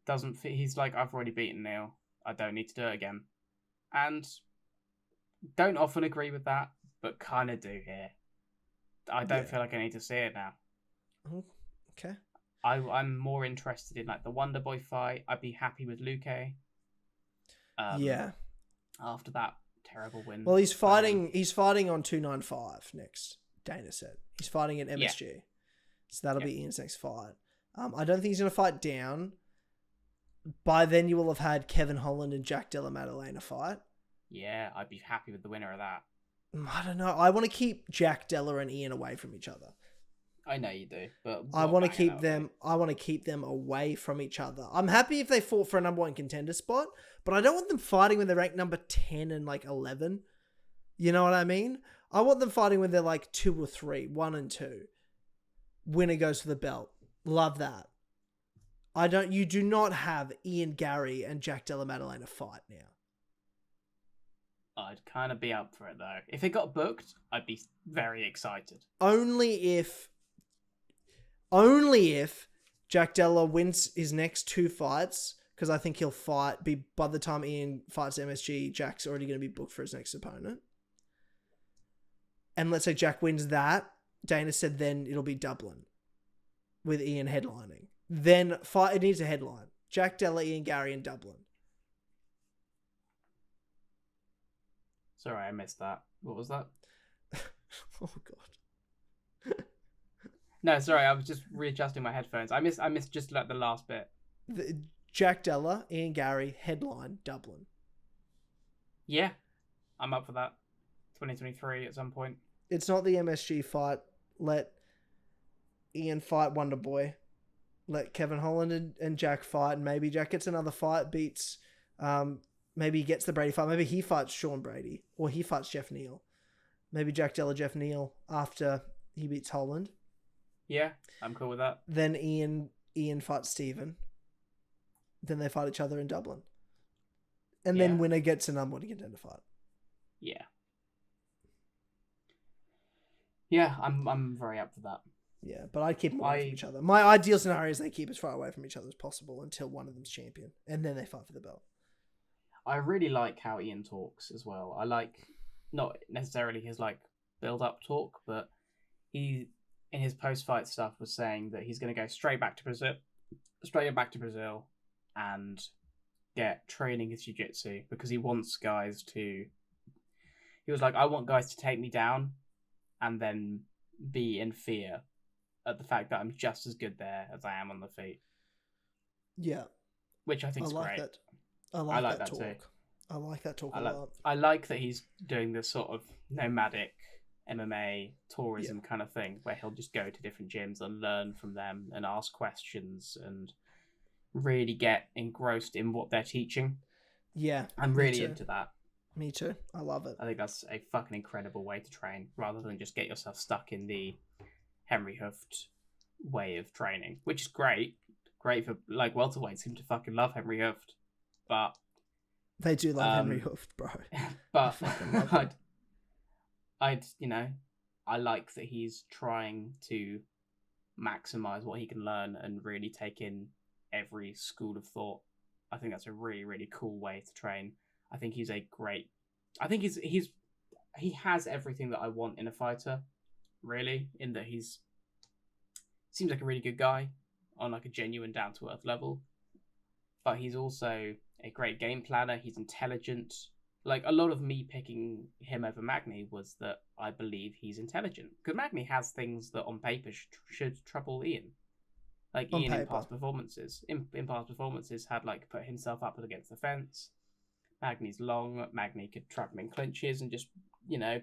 [SPEAKER 2] doesn't fit. He's like, I've already beaten Neal. I don't need to do it again. And don't often agree with that, but kind of do here. I don't feel like I need to see it now.
[SPEAKER 1] Oh, okay.
[SPEAKER 2] I'm more interested in like the Wonder Boy fight. I'd be happy with Luque. After that terrible win.
[SPEAKER 1] Well, he's fighting on 295 next. Dana said he's fighting at MSG, so that'll be Ian's next fight. I don't think he's gonna fight down. By then, you will have had Kevin Holland and Jack Della Maddalena fight. Yeah,
[SPEAKER 2] I'd be happy with the winner of that.
[SPEAKER 1] I don't know. I want to keep Jack Della and Ian away from each other.
[SPEAKER 2] I know you do, but
[SPEAKER 1] I want to keep them. I want to keep them away from each other. I'm happy if they fought for a number 1 contender spot, but I don't want them fighting when they're ranked number 10 and like 11. You know what I mean? I want them fighting when they're like 2 or 3, 1 and 2. Winner goes for the belt. Love that. You do not have Ian Garry and Jack Della Maddalena fight now.
[SPEAKER 2] I'd kind of be up for it though. If it got booked, I'd be very excited.
[SPEAKER 1] Only if Jack Della wins his next 2 fights, because I think he'll by the time Ian fights MSG, Jack's already going to be booked for his next opponent. And let's say Jack wins that, Dana said then it'll be Dublin with Ian headlining. Then it needs a headline. Jack Della, Ian Garry, and Dublin.
[SPEAKER 2] Sorry, I missed that. What was that?
[SPEAKER 1] Oh god.
[SPEAKER 2] No, sorry, I was just readjusting my headphones. I missed just like the last bit.
[SPEAKER 1] Jack Della, Ian Garry, headline, Dublin.
[SPEAKER 2] Yeah, I'm up for that. 2023 at some point.
[SPEAKER 1] It's not the MSG fight. Let Ian fight Wonder Boy. Let Kevin Holland and Jack fight, and maybe Jack gets another fight, beats... maybe he gets the Brady fight. Maybe he fights Sean Brady, or he fights Jeff Neal. Maybe Jack Della, Jeff Neal after he beats Holland.
[SPEAKER 2] Yeah, I'm cool with that.
[SPEAKER 1] Then Ian fights Steven. Then they fight each other in Dublin. And then winner gets a number 1 contender fight.
[SPEAKER 2] Yeah. Yeah, I'm very up for that.
[SPEAKER 1] Yeah, but I'd keep them away from each other. My ideal scenario is they keep as far away from each other as possible until one of them's champion, and then they fight for the belt.
[SPEAKER 2] I really like how Ian talks as well. I like, not necessarily his like build-up talk, but he, in his post-fight stuff, was saying that he's going to go straight back to Brazil, and get training his jiu-jitsu, because he wants guys to... He was like, I want guys to take me down and then be in fear at the fact that I'm just as good there as I am on the feet.
[SPEAKER 1] Yeah.
[SPEAKER 2] Which I think is great.
[SPEAKER 1] That. I like that talk. Too. I like that talk a lot.
[SPEAKER 2] I like that he's doing this sort of nomadic MMA tourism kind of thing, where he'll just go to different gyms and learn from them and ask questions and really get engrossed in what they're teaching.
[SPEAKER 1] Yeah.
[SPEAKER 2] I'm really into that.
[SPEAKER 1] Me too. I love it.
[SPEAKER 2] I think that's a fucking incredible way to train, rather than just get yourself stuck in the Henry Hooft way of training, which is great. Great for, like, welterweights seem to fucking love Henry Hooft, but...
[SPEAKER 1] They do love Henry Hooft, bro.
[SPEAKER 2] But I like that he's trying to maximize what he can learn and really take in every school of thought. I think that's a really, really cool way to train. I think he's he has everything that I want in a fighter, really, in that seems like a really good guy on like a genuine down to earth level, but he's also a great game planner. He's intelligent. Like, a lot of me picking him over Magny was that I believe he's intelligent. Because Magny has things that on paper should trouble Ian. Like, Ian in past performances. In past performances had, like, put himself up against the fence. Magny's long. Magny could trap him in clinches and just,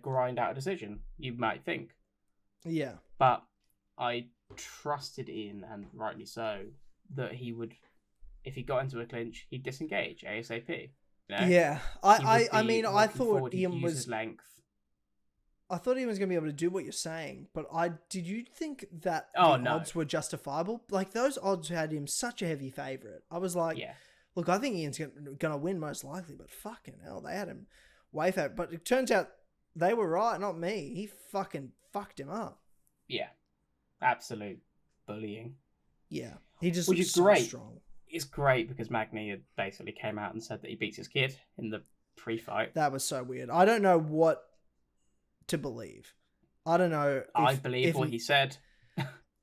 [SPEAKER 2] grind out a decision, you might think.
[SPEAKER 1] Yeah.
[SPEAKER 2] But I trusted Ian, and rightly so, that he would, if he got into a clinch, he'd disengage ASAP.
[SPEAKER 1] Yeah. I thought Ian was
[SPEAKER 2] his length.
[SPEAKER 1] I thought Ian was going to be able to do what you're saying, but did you think that odds were justifiable? Like, those odds had him such a heavy favourite. I was like, look, I think Ian's going to win most likely, but fucking hell, they had him way favourite. But it turns out they were right, not me. He fucking fucked him up.
[SPEAKER 2] Yeah. Absolute bullying.
[SPEAKER 1] Yeah. He just
[SPEAKER 2] Which is
[SPEAKER 1] so
[SPEAKER 2] great.
[SPEAKER 1] Strong.
[SPEAKER 2] It's great because Magny had basically came out and said that he beats his kid in the pre-fight.
[SPEAKER 1] That was so weird. I don't know what to believe. I don't know.
[SPEAKER 2] I believe what he said.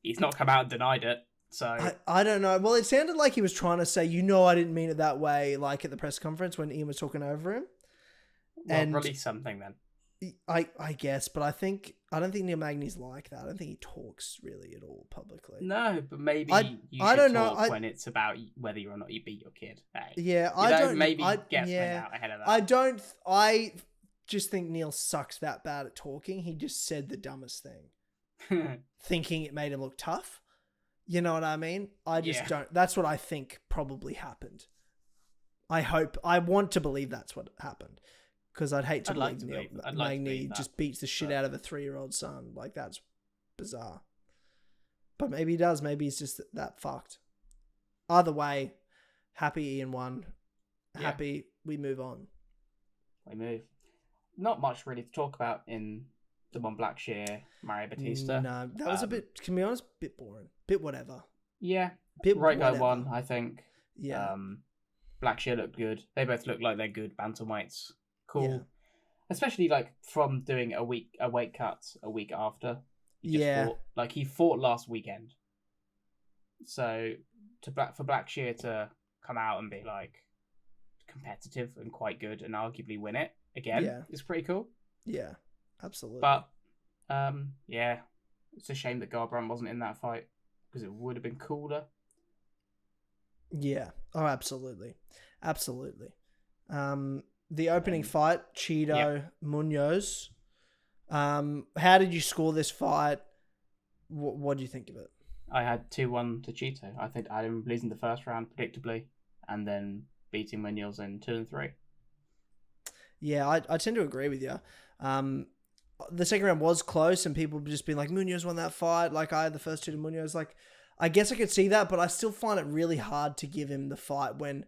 [SPEAKER 2] He's not come out and denied it. So
[SPEAKER 1] I don't know. Well, it sounded like he was trying to say, I didn't mean it that way, like at the press conference when Ian was talking over him.
[SPEAKER 2] Well, and release something then.
[SPEAKER 1] I guess, but I don't think Neil Magny's like that. I don't think he talks really at all publicly.
[SPEAKER 2] No, but maybe you should talk when it's about whether or not you beat your kid. Hey,
[SPEAKER 1] yeah,
[SPEAKER 2] get out ahead of that.
[SPEAKER 1] I just think Neil sucks that bad at talking. He just said the dumbest thing, thinking it made him look tough. You know what I mean? I just don't. That's what I think probably happened. I want to believe that's what happened. Because I'd hate to believe Neil Magny just beats the shit out of a 3-year-old son. Like, that's bizarre. But maybe he does. Maybe he's just that fucked. Either way, happy Ian won. Happy we move on.
[SPEAKER 2] We move. Not much really to talk about in the one Blackshear, Mario Batista.
[SPEAKER 1] No, that was a bit, can be honest, a bit boring. Bit whatever.
[SPEAKER 2] Yeah.
[SPEAKER 1] Bit
[SPEAKER 2] right
[SPEAKER 1] whatever.
[SPEAKER 2] guy won, I think.
[SPEAKER 1] Yeah.
[SPEAKER 2] Blackshear looked good. They both look like they're good bantamweights. Cool.
[SPEAKER 1] Yeah.
[SPEAKER 2] Especially like from doing a weight cut a week after. He fought last weekend. So for Blackshear to come out and be like competitive and quite good and arguably win it again is pretty cool.
[SPEAKER 1] Yeah, absolutely.
[SPEAKER 2] But it's a shame that Garbrandt wasn't in that fight because it would have been cooler.
[SPEAKER 1] Yeah. Oh, absolutely. The opening fight, Chito Munhoz. How did you score this fight? What do you think of it?
[SPEAKER 2] I had 2-1 to Chito. I think I had him losing the first round predictably, and then beating Munhoz in 2 and 3. Yeah,
[SPEAKER 1] I tend to agree with you. The second round was close, and people have just been like, Munhoz won that fight. Like, I had the first 2 to Munhoz. Like, I guess I could see that, but I still find it really hard to give him the fight when,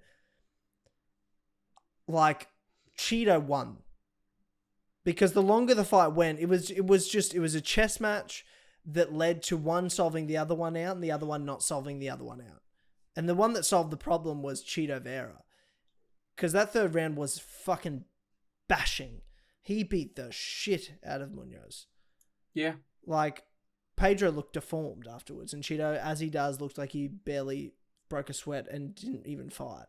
[SPEAKER 1] like, Chito won. Because the longer the fight went, it was a chess match that led to one solving the other one out and the other one not solving the other one out. And the one that solved the problem was Chito Vera. Because that third round was fucking bashing. He beat the shit out of Munhoz.
[SPEAKER 2] Yeah.
[SPEAKER 1] Like, Pedro looked deformed afterwards, and Chito, as he does, looked like he barely broke a sweat and didn't even fight.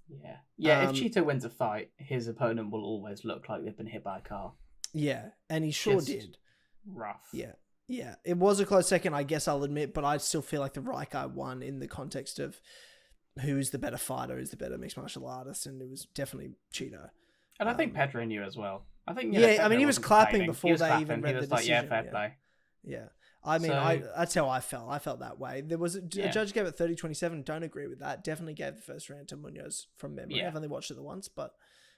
[SPEAKER 2] Yeah. If Chito wins a fight, his opponent will always look like they've been hit by a car.
[SPEAKER 1] Yeah, and he sure did.
[SPEAKER 2] Rough.
[SPEAKER 1] Yeah. It was a close second, I guess I'll admit, but I still feel like the right guy won in the context of who's the better fighter, who's the better mixed martial artist, and it was definitely Cheeto.
[SPEAKER 2] And I think Pedro knew as well. I think
[SPEAKER 1] I mean, he was clapping before they even read the decision.
[SPEAKER 2] Like, yeah, fair play.
[SPEAKER 1] Yeah. I mean, that's how I felt. I felt that way. There was a judge gave it 30-27. Don't agree with that. Definitely gave the first round to Munhoz from memory. I've only watched it once, but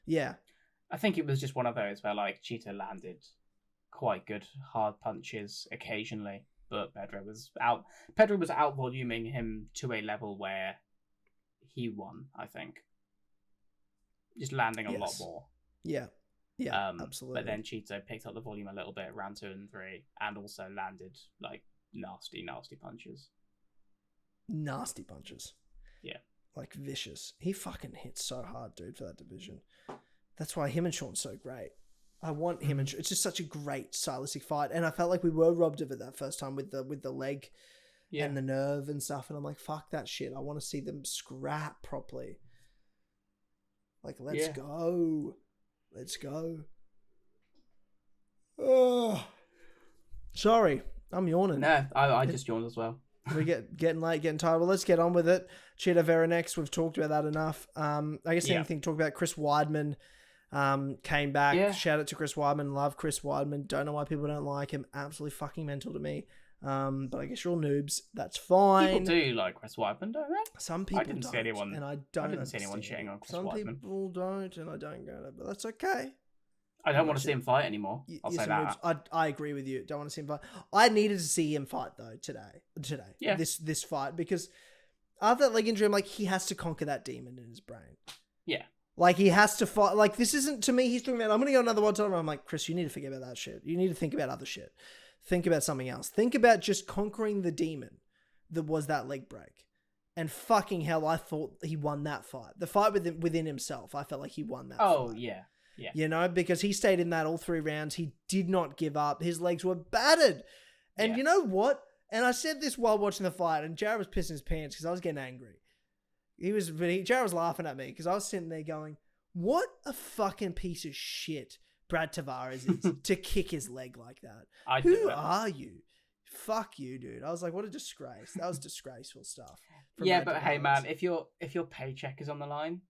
[SPEAKER 1] yeah. I
[SPEAKER 2] think it was just one of those where like Chito landed quite good hard punches occasionally, but Pedro was out voluming him to a level where he won, I think. Just landing a lot more.
[SPEAKER 1] Yeah. Yeah, absolutely.
[SPEAKER 2] But then Chito picked up the volume a little bit, round 2 and 3, and also landed like nasty punches.
[SPEAKER 1] Nasty punches.
[SPEAKER 2] Yeah.
[SPEAKER 1] Like vicious. He fucking hits so hard, dude, for that division. That's why him and Sean's so great. I want him and Sean. It's just such a great stylistic fight, and I felt like we were robbed of it that first time with the leg and the nerve and stuff, and I'm like, fuck that shit. I want to see them scrap properly. Like, let's go. Let's go. Oh, sorry, I'm yawning.
[SPEAKER 2] No, I just yawned as well.
[SPEAKER 1] We getting late, getting tired. Well, let's get on with it. Chito Vera next. We've talked about that enough. I guess anything to talk about. Chris Weidman came back. Yeah. Shout out to Chris Weidman. Love Chris Weidman. Don't know why people don't like him. Absolutely fucking mental to me. But I guess you're all noobs. That's fine.
[SPEAKER 2] People do like Chris Weidman, don't they?
[SPEAKER 1] Some people
[SPEAKER 2] don't.
[SPEAKER 1] See anyone, and I didn't see anyone
[SPEAKER 2] shitting on Chris
[SPEAKER 1] Weidman.
[SPEAKER 2] Some
[SPEAKER 1] people don't, and I don't get it. But that's okay.
[SPEAKER 2] I don't want to see him fight anymore. I'll say that.
[SPEAKER 1] I agree with you. Don't want to see him fight. I needed to see him fight though today.
[SPEAKER 2] Yeah.
[SPEAKER 1] This fight, because after that leg injury, I'm like, he has to conquer that demon in his brain.
[SPEAKER 2] Yeah.
[SPEAKER 1] Like, he has to fight. Like, this isn't, to me, he's talking about, I'm going to go another one time. I'm like, Chris, you need to forget about that shit. You need to think about other shit. Think about something else. Think about just conquering the demon that was that leg break. And fucking hell, I thought he won that fight. The fight within himself, I felt like he won that fight.
[SPEAKER 2] Oh, yeah. Yeah.
[SPEAKER 1] You know, because he stayed in that all 3 rounds. He did not give up. His legs were battered. And you know what? And I said this while watching the fight, and Jared was pissing his pants because I was getting angry. Jared was laughing at me because I was sitting there going, what a fucking piece of shit Brad Tavares is to kick his leg like that. Who are you? Fuck you, dude. I was like, what a disgrace. That was disgraceful stuff.
[SPEAKER 2] Yeah, but hey, man, if your paycheck is on the line,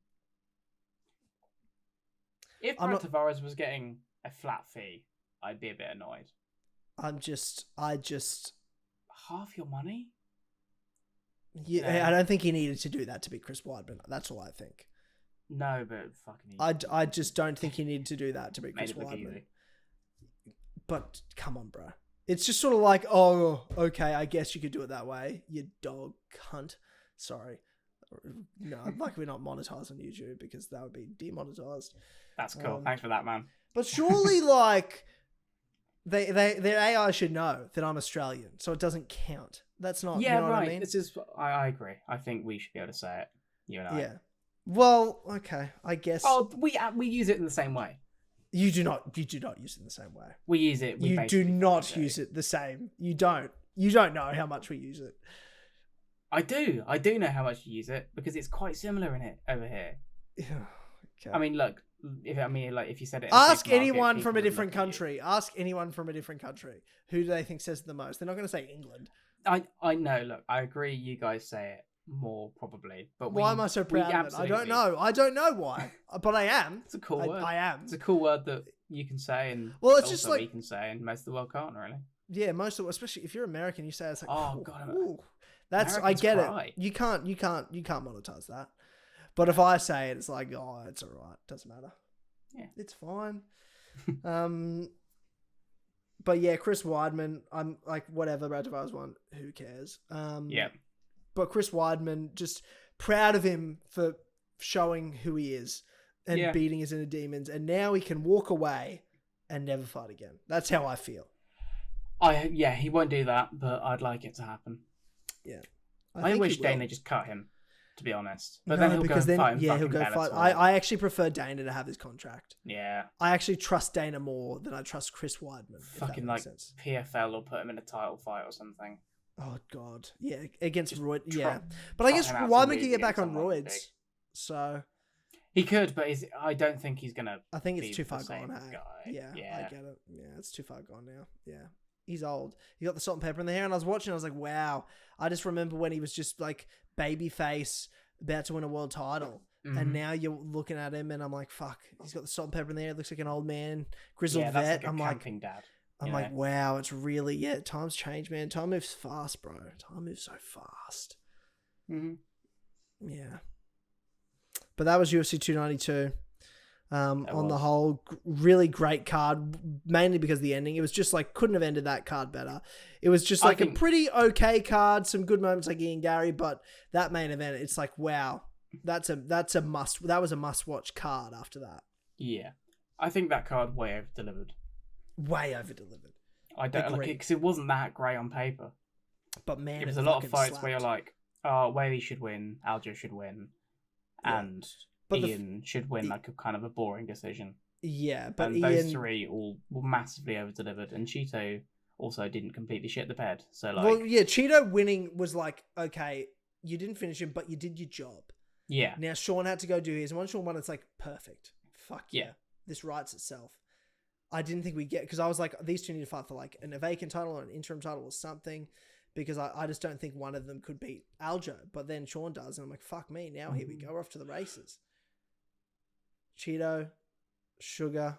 [SPEAKER 2] if Brad Tavares was getting a flat fee, I'd be a bit annoyed. I just
[SPEAKER 1] half
[SPEAKER 2] your money?
[SPEAKER 1] Yeah, I don't think he needed to do that to beat Chris Weidman. That's all I think.
[SPEAKER 2] No, but fucking...
[SPEAKER 1] I just don't think he needed to do that to beat Chris Weidman. But come on, bro. It's just sort of like, oh, okay, I guess you could do it that way. You dog cunt. Sorry. No, I'm lucky we're not monetized on YouTube because that would be demonetized.
[SPEAKER 2] That's cool. Thanks for that, man.
[SPEAKER 1] But surely, like, their AI should know that I'm Australian, so it doesn't count. That's not.
[SPEAKER 2] Yeah,
[SPEAKER 1] you know
[SPEAKER 2] right.
[SPEAKER 1] What I mean?
[SPEAKER 2] This is. I agree. I think we should be able to say it. You and I.
[SPEAKER 1] Yeah. Well, okay. I guess.
[SPEAKER 2] Oh, we use it in the same way.
[SPEAKER 1] You do not use it in the same way.
[SPEAKER 2] We use it.
[SPEAKER 1] You do not use it the same. You don't. You don't know how much we use it.
[SPEAKER 2] I do. I do know how much you use it because it's quite similar in it over here. Okay. I mean, look. If you said it.
[SPEAKER 1] Ask anyone from a different country. Ask anyone from a different country. Who do they think says it the most? They're not going to say England.
[SPEAKER 2] I know. Look, I agree. You guys say it more probably, but
[SPEAKER 1] why am I so proud of it? I don't know. I don't know why, but I am.
[SPEAKER 2] It's a cool word.
[SPEAKER 1] I am.
[SPEAKER 2] It's a cool word that you can say, and
[SPEAKER 1] it's just like
[SPEAKER 2] we can say, and most of the world can't really.
[SPEAKER 1] Yeah, especially if you're American, you say it's like,
[SPEAKER 2] oh god,
[SPEAKER 1] that's Americans it. You can't monetize that. But if I say it, it's like, oh, it's all right. Doesn't matter.
[SPEAKER 2] Yeah,
[SPEAKER 1] it's fine. But yeah, Chris Weidman, I'm like, whatever, Brad Tavares won, who cares?
[SPEAKER 2] Yeah.
[SPEAKER 1] But Chris Weidman, just proud of him for showing who he is and beating his inner demons. And now he can walk away and never fight again. That's how I feel.
[SPEAKER 2] He won't do that, but I'd like it to happen.
[SPEAKER 1] Yeah.
[SPEAKER 2] I wish Dana just cut him, to be honest. But then he'll go fight. Yeah, he'll go fight.
[SPEAKER 1] I actually prefer Dana to have his contract.
[SPEAKER 2] Yeah.
[SPEAKER 1] I actually trust Dana more than I trust Chris Weidman.
[SPEAKER 2] Fucking like sense. PFL will put him in a title fight or something.
[SPEAKER 1] Oh god, yeah, against Royd, yeah. But I guess Weidman can get back on roids, so
[SPEAKER 2] he could. But I don't think he's gonna.
[SPEAKER 1] I think it's too far gone.
[SPEAKER 2] Hey?
[SPEAKER 1] Yeah, I get it. Yeah, it's too far gone now. Yeah, he's old. He got the salt and pepper in the hair, and I was watching. I was like, wow. I just remember when he was just like baby face, about to win a world title, and now you're looking at him, and I'm like, fuck. He's got the salt and pepper in the hair. Looks like an old man, grizzled vet.
[SPEAKER 2] I'm like dad.
[SPEAKER 1] I'm like, wow, it's really, time's changed, man. Time moves fast, bro. Time moves so fast.
[SPEAKER 2] Mm-hmm.
[SPEAKER 1] Yeah. But that was UFC 292. On the whole, really great card, mainly because of the ending. It was just like, couldn't have ended that card better. It was just like a pretty okay card, some good moments like Ian Garry, but that main event, it's like, wow, that was a must-watch card after that.
[SPEAKER 2] Yeah. I think that card way over-delivered.
[SPEAKER 1] Way over-delivered.
[SPEAKER 2] I don't like it because it wasn't that great on paper.
[SPEAKER 1] But man,
[SPEAKER 2] it was a lot of fights where you're like, oh, Weili should win, Aljo should win, and Ian should win like a kind of a boring decision.
[SPEAKER 1] Yeah, but
[SPEAKER 2] those three all were massively over-delivered, and Chito also didn't completely shit the bed. So like,
[SPEAKER 1] Cheeto winning was like, okay, you didn't finish him, but you did your job.
[SPEAKER 2] Yeah.
[SPEAKER 1] Now Sean had to go do his. And once Sean won, it's like, perfect. Fuck yeah. This writes itself. I didn't think we'd get, because I was like, these two need to fight for like a vacant title or an interim title or something, because I just don't think one of them could beat Aljo. But then Sean does, and I'm like, fuck me. Now here we go. We're off to the races. Chito, Sugar,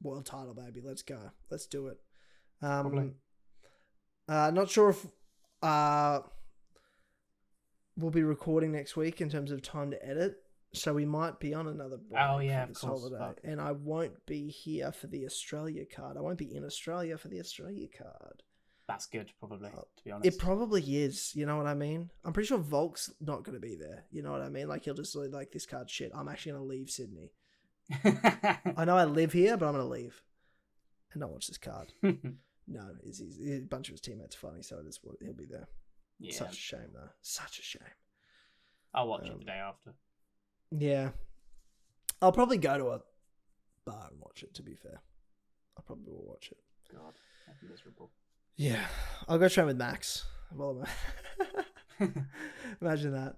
[SPEAKER 1] world title, baby. Let's go. Let's do it. Not sure if we'll be recording next week in terms of time to edit, so we might be on another break
[SPEAKER 2] for this
[SPEAKER 1] holiday. Fuck. And I won't be here for the Australia card. I won't be in Australia for the Australia card.
[SPEAKER 2] That's good, probably, to be honest.
[SPEAKER 1] It probably is, you know what I mean? I'm pretty sure Volk's not going to be there, you know what I mean? Like, he'll just like, this card shit, I'm actually going to leave Sydney. I know I live here, but I'm going to leave and not watch this card. No, a bunch of his teammates are fighting, so he'll be there. Yeah. Such a shame, though. Such a shame.
[SPEAKER 2] I'll watch it the day after.
[SPEAKER 1] Yeah. I'll probably go to a bar and watch it, to be fair. I probably will watch it.
[SPEAKER 2] God, that's miserable.
[SPEAKER 1] Yeah. I'll go train with Max. Well, imagine that.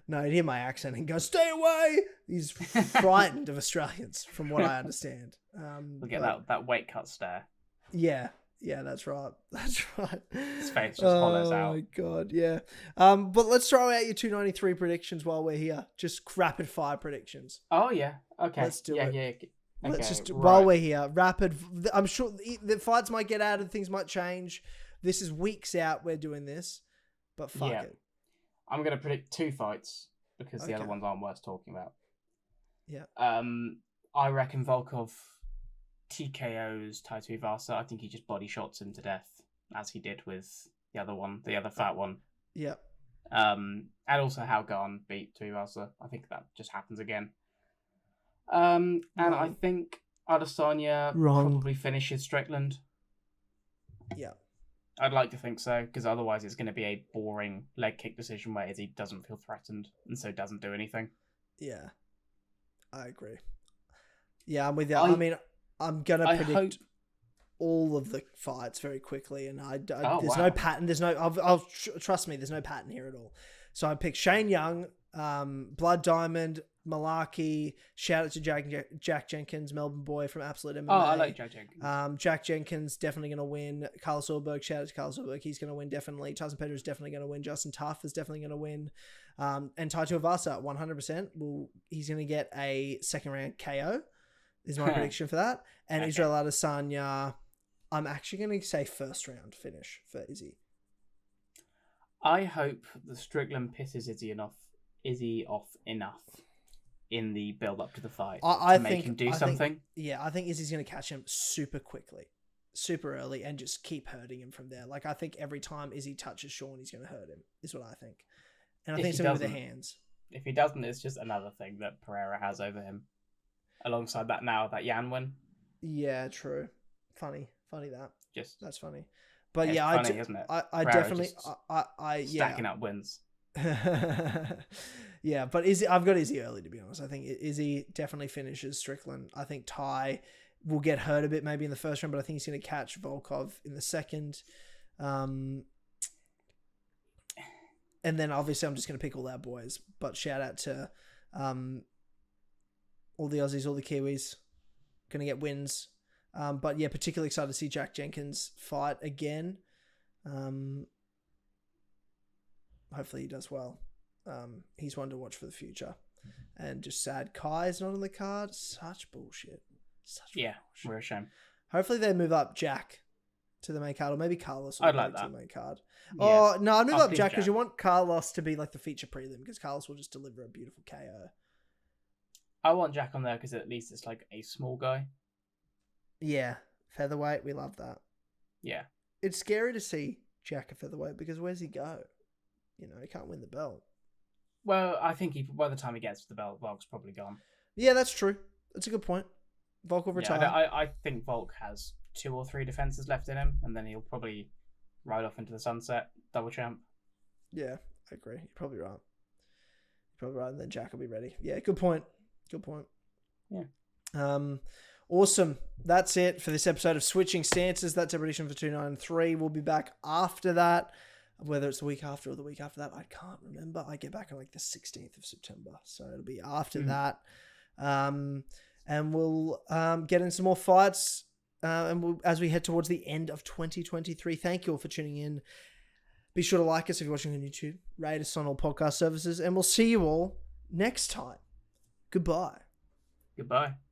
[SPEAKER 1] No, he'd hear my accent and go, stay away! He's frightened of Australians, from what I understand.
[SPEAKER 2] We'll get that weight cut stare.
[SPEAKER 1] Yeah. Yeah, that's right. That's right.
[SPEAKER 2] His face just hollows out.
[SPEAKER 1] Oh my god, yeah. But let's throw out your 293 predictions while we're here. Just rapid fire predictions.
[SPEAKER 2] Oh yeah. Okay.
[SPEAKER 1] Let's do it.
[SPEAKER 2] Yeah. Okay,
[SPEAKER 1] let's just while we're here, rapid. I'm sure the fights might get added, things might change. This is weeks out. We're doing this, but fuck it.
[SPEAKER 2] I'm gonna predict 2 fights because the other ones aren't worth talking about.
[SPEAKER 1] Yeah.
[SPEAKER 2] I reckon Volkov TKO's Taito Ivasa. I think he just body shots him to death, as he did with the other fat one.
[SPEAKER 1] Yeah.
[SPEAKER 2] And also how Garn beat Tuivasa. I think that just happens again. And I think Adesanya probably finishes Strickland.
[SPEAKER 1] Yeah.
[SPEAKER 2] I'd like to think so, because otherwise it's going to be a boring leg kick decision where Izzy doesn't feel threatened and so doesn't do anything.
[SPEAKER 1] Yeah. I agree. Yeah, I'm with you. I mean, I'm going to predict all of the fights very quickly, and there's no pattern. There's no, trust me, there's no pattern here at all. So I picked Shane Young, Blood Diamond, Malarkey, shout out to Jack Jenkins, Melbourne boy from Absolute MMA.
[SPEAKER 2] Oh, I like Jack Jenkins.
[SPEAKER 1] Jack Jenkins definitely going to win. Carlos Ulberg, shout out to Carlos Ulberg, he's going to win definitely. Tyson Pedro is definitely going to win. Justin Tuff is definitely going to win. And Taito Ivasa, 100%. He's going to get a second round KO. Is my prediction for that. And Israel Adesanya, I'm actually going to say first round finish for Izzy.
[SPEAKER 2] I hope the Strickland pisses Izzy off enough in the build up to the fight to make him do something.
[SPEAKER 1] I think Izzy's going to catch him super quickly, super early, and just keep hurting him from there. Like, I think every time Izzy touches Sean, he's going to hurt him, is what I think. And I think something with the hands.
[SPEAKER 2] If he doesn't, it's just another thing that Pereira has over him. Alongside that that Yan win. Yeah,
[SPEAKER 1] true. Funny that. That's funny.
[SPEAKER 2] But
[SPEAKER 1] yeah,
[SPEAKER 2] funny, isn't it?
[SPEAKER 1] I definitely
[SPEAKER 2] stacking up wins.
[SPEAKER 1] Yeah, but I've got Izzy early, to be honest. I think Izzy definitely finishes Strickland. I think Ty will get hurt a bit maybe in the first round, but I think he's going to catch Volkov in the second. And then obviously I'm just going to pick all our boys, but shout out to all the Aussies, all the Kiwis, going to get wins. But yeah, particularly excited to see Jack Jenkins fight again. Hopefully he does well. He's one to watch for the future. And just sad Kai's not on the card. Such bullshit.
[SPEAKER 2] Bullshit. We're a shame.
[SPEAKER 1] Hopefully they move up Jack to the main card, or maybe Carlos will to the main card. Yeah. Oh, no, I'd move up Jack because you want Carlos to be like the feature prelim, because Carlos will just deliver a beautiful KO.
[SPEAKER 2] I want Jack on there because at least it's like a small guy.
[SPEAKER 1] Yeah, featherweight, we love that.
[SPEAKER 2] Yeah.
[SPEAKER 1] It's scary to see Jack a featherweight because where's he go? You know, he can't win the belt.
[SPEAKER 2] Well, I think by the time he gets to the belt, Volk's probably gone.
[SPEAKER 1] Yeah, that's true. That's a good point. Volk will retire.
[SPEAKER 2] Yeah, I think Volk has 2 or 3 defenses left in him, and then he'll probably ride off into the sunset, double champ.
[SPEAKER 1] Yeah, I agree. You're probably right. And then Jack will be ready. Yeah, good point.
[SPEAKER 2] Yeah.
[SPEAKER 1] Awesome. That's it for this episode of Switching Stances. That's our prediction for 293. We'll be back after that. Whether it's the week after or the week after that, I can't remember. I get back on like the 16th of September, so it'll be after that. And we'll get in some more fights, as we head towards the end of 2023. Thank you all for tuning in. Be sure to like us if you're watching on YouTube. Rate us on all podcast services, and we'll see you all next time. Goodbye.
[SPEAKER 2] Goodbye.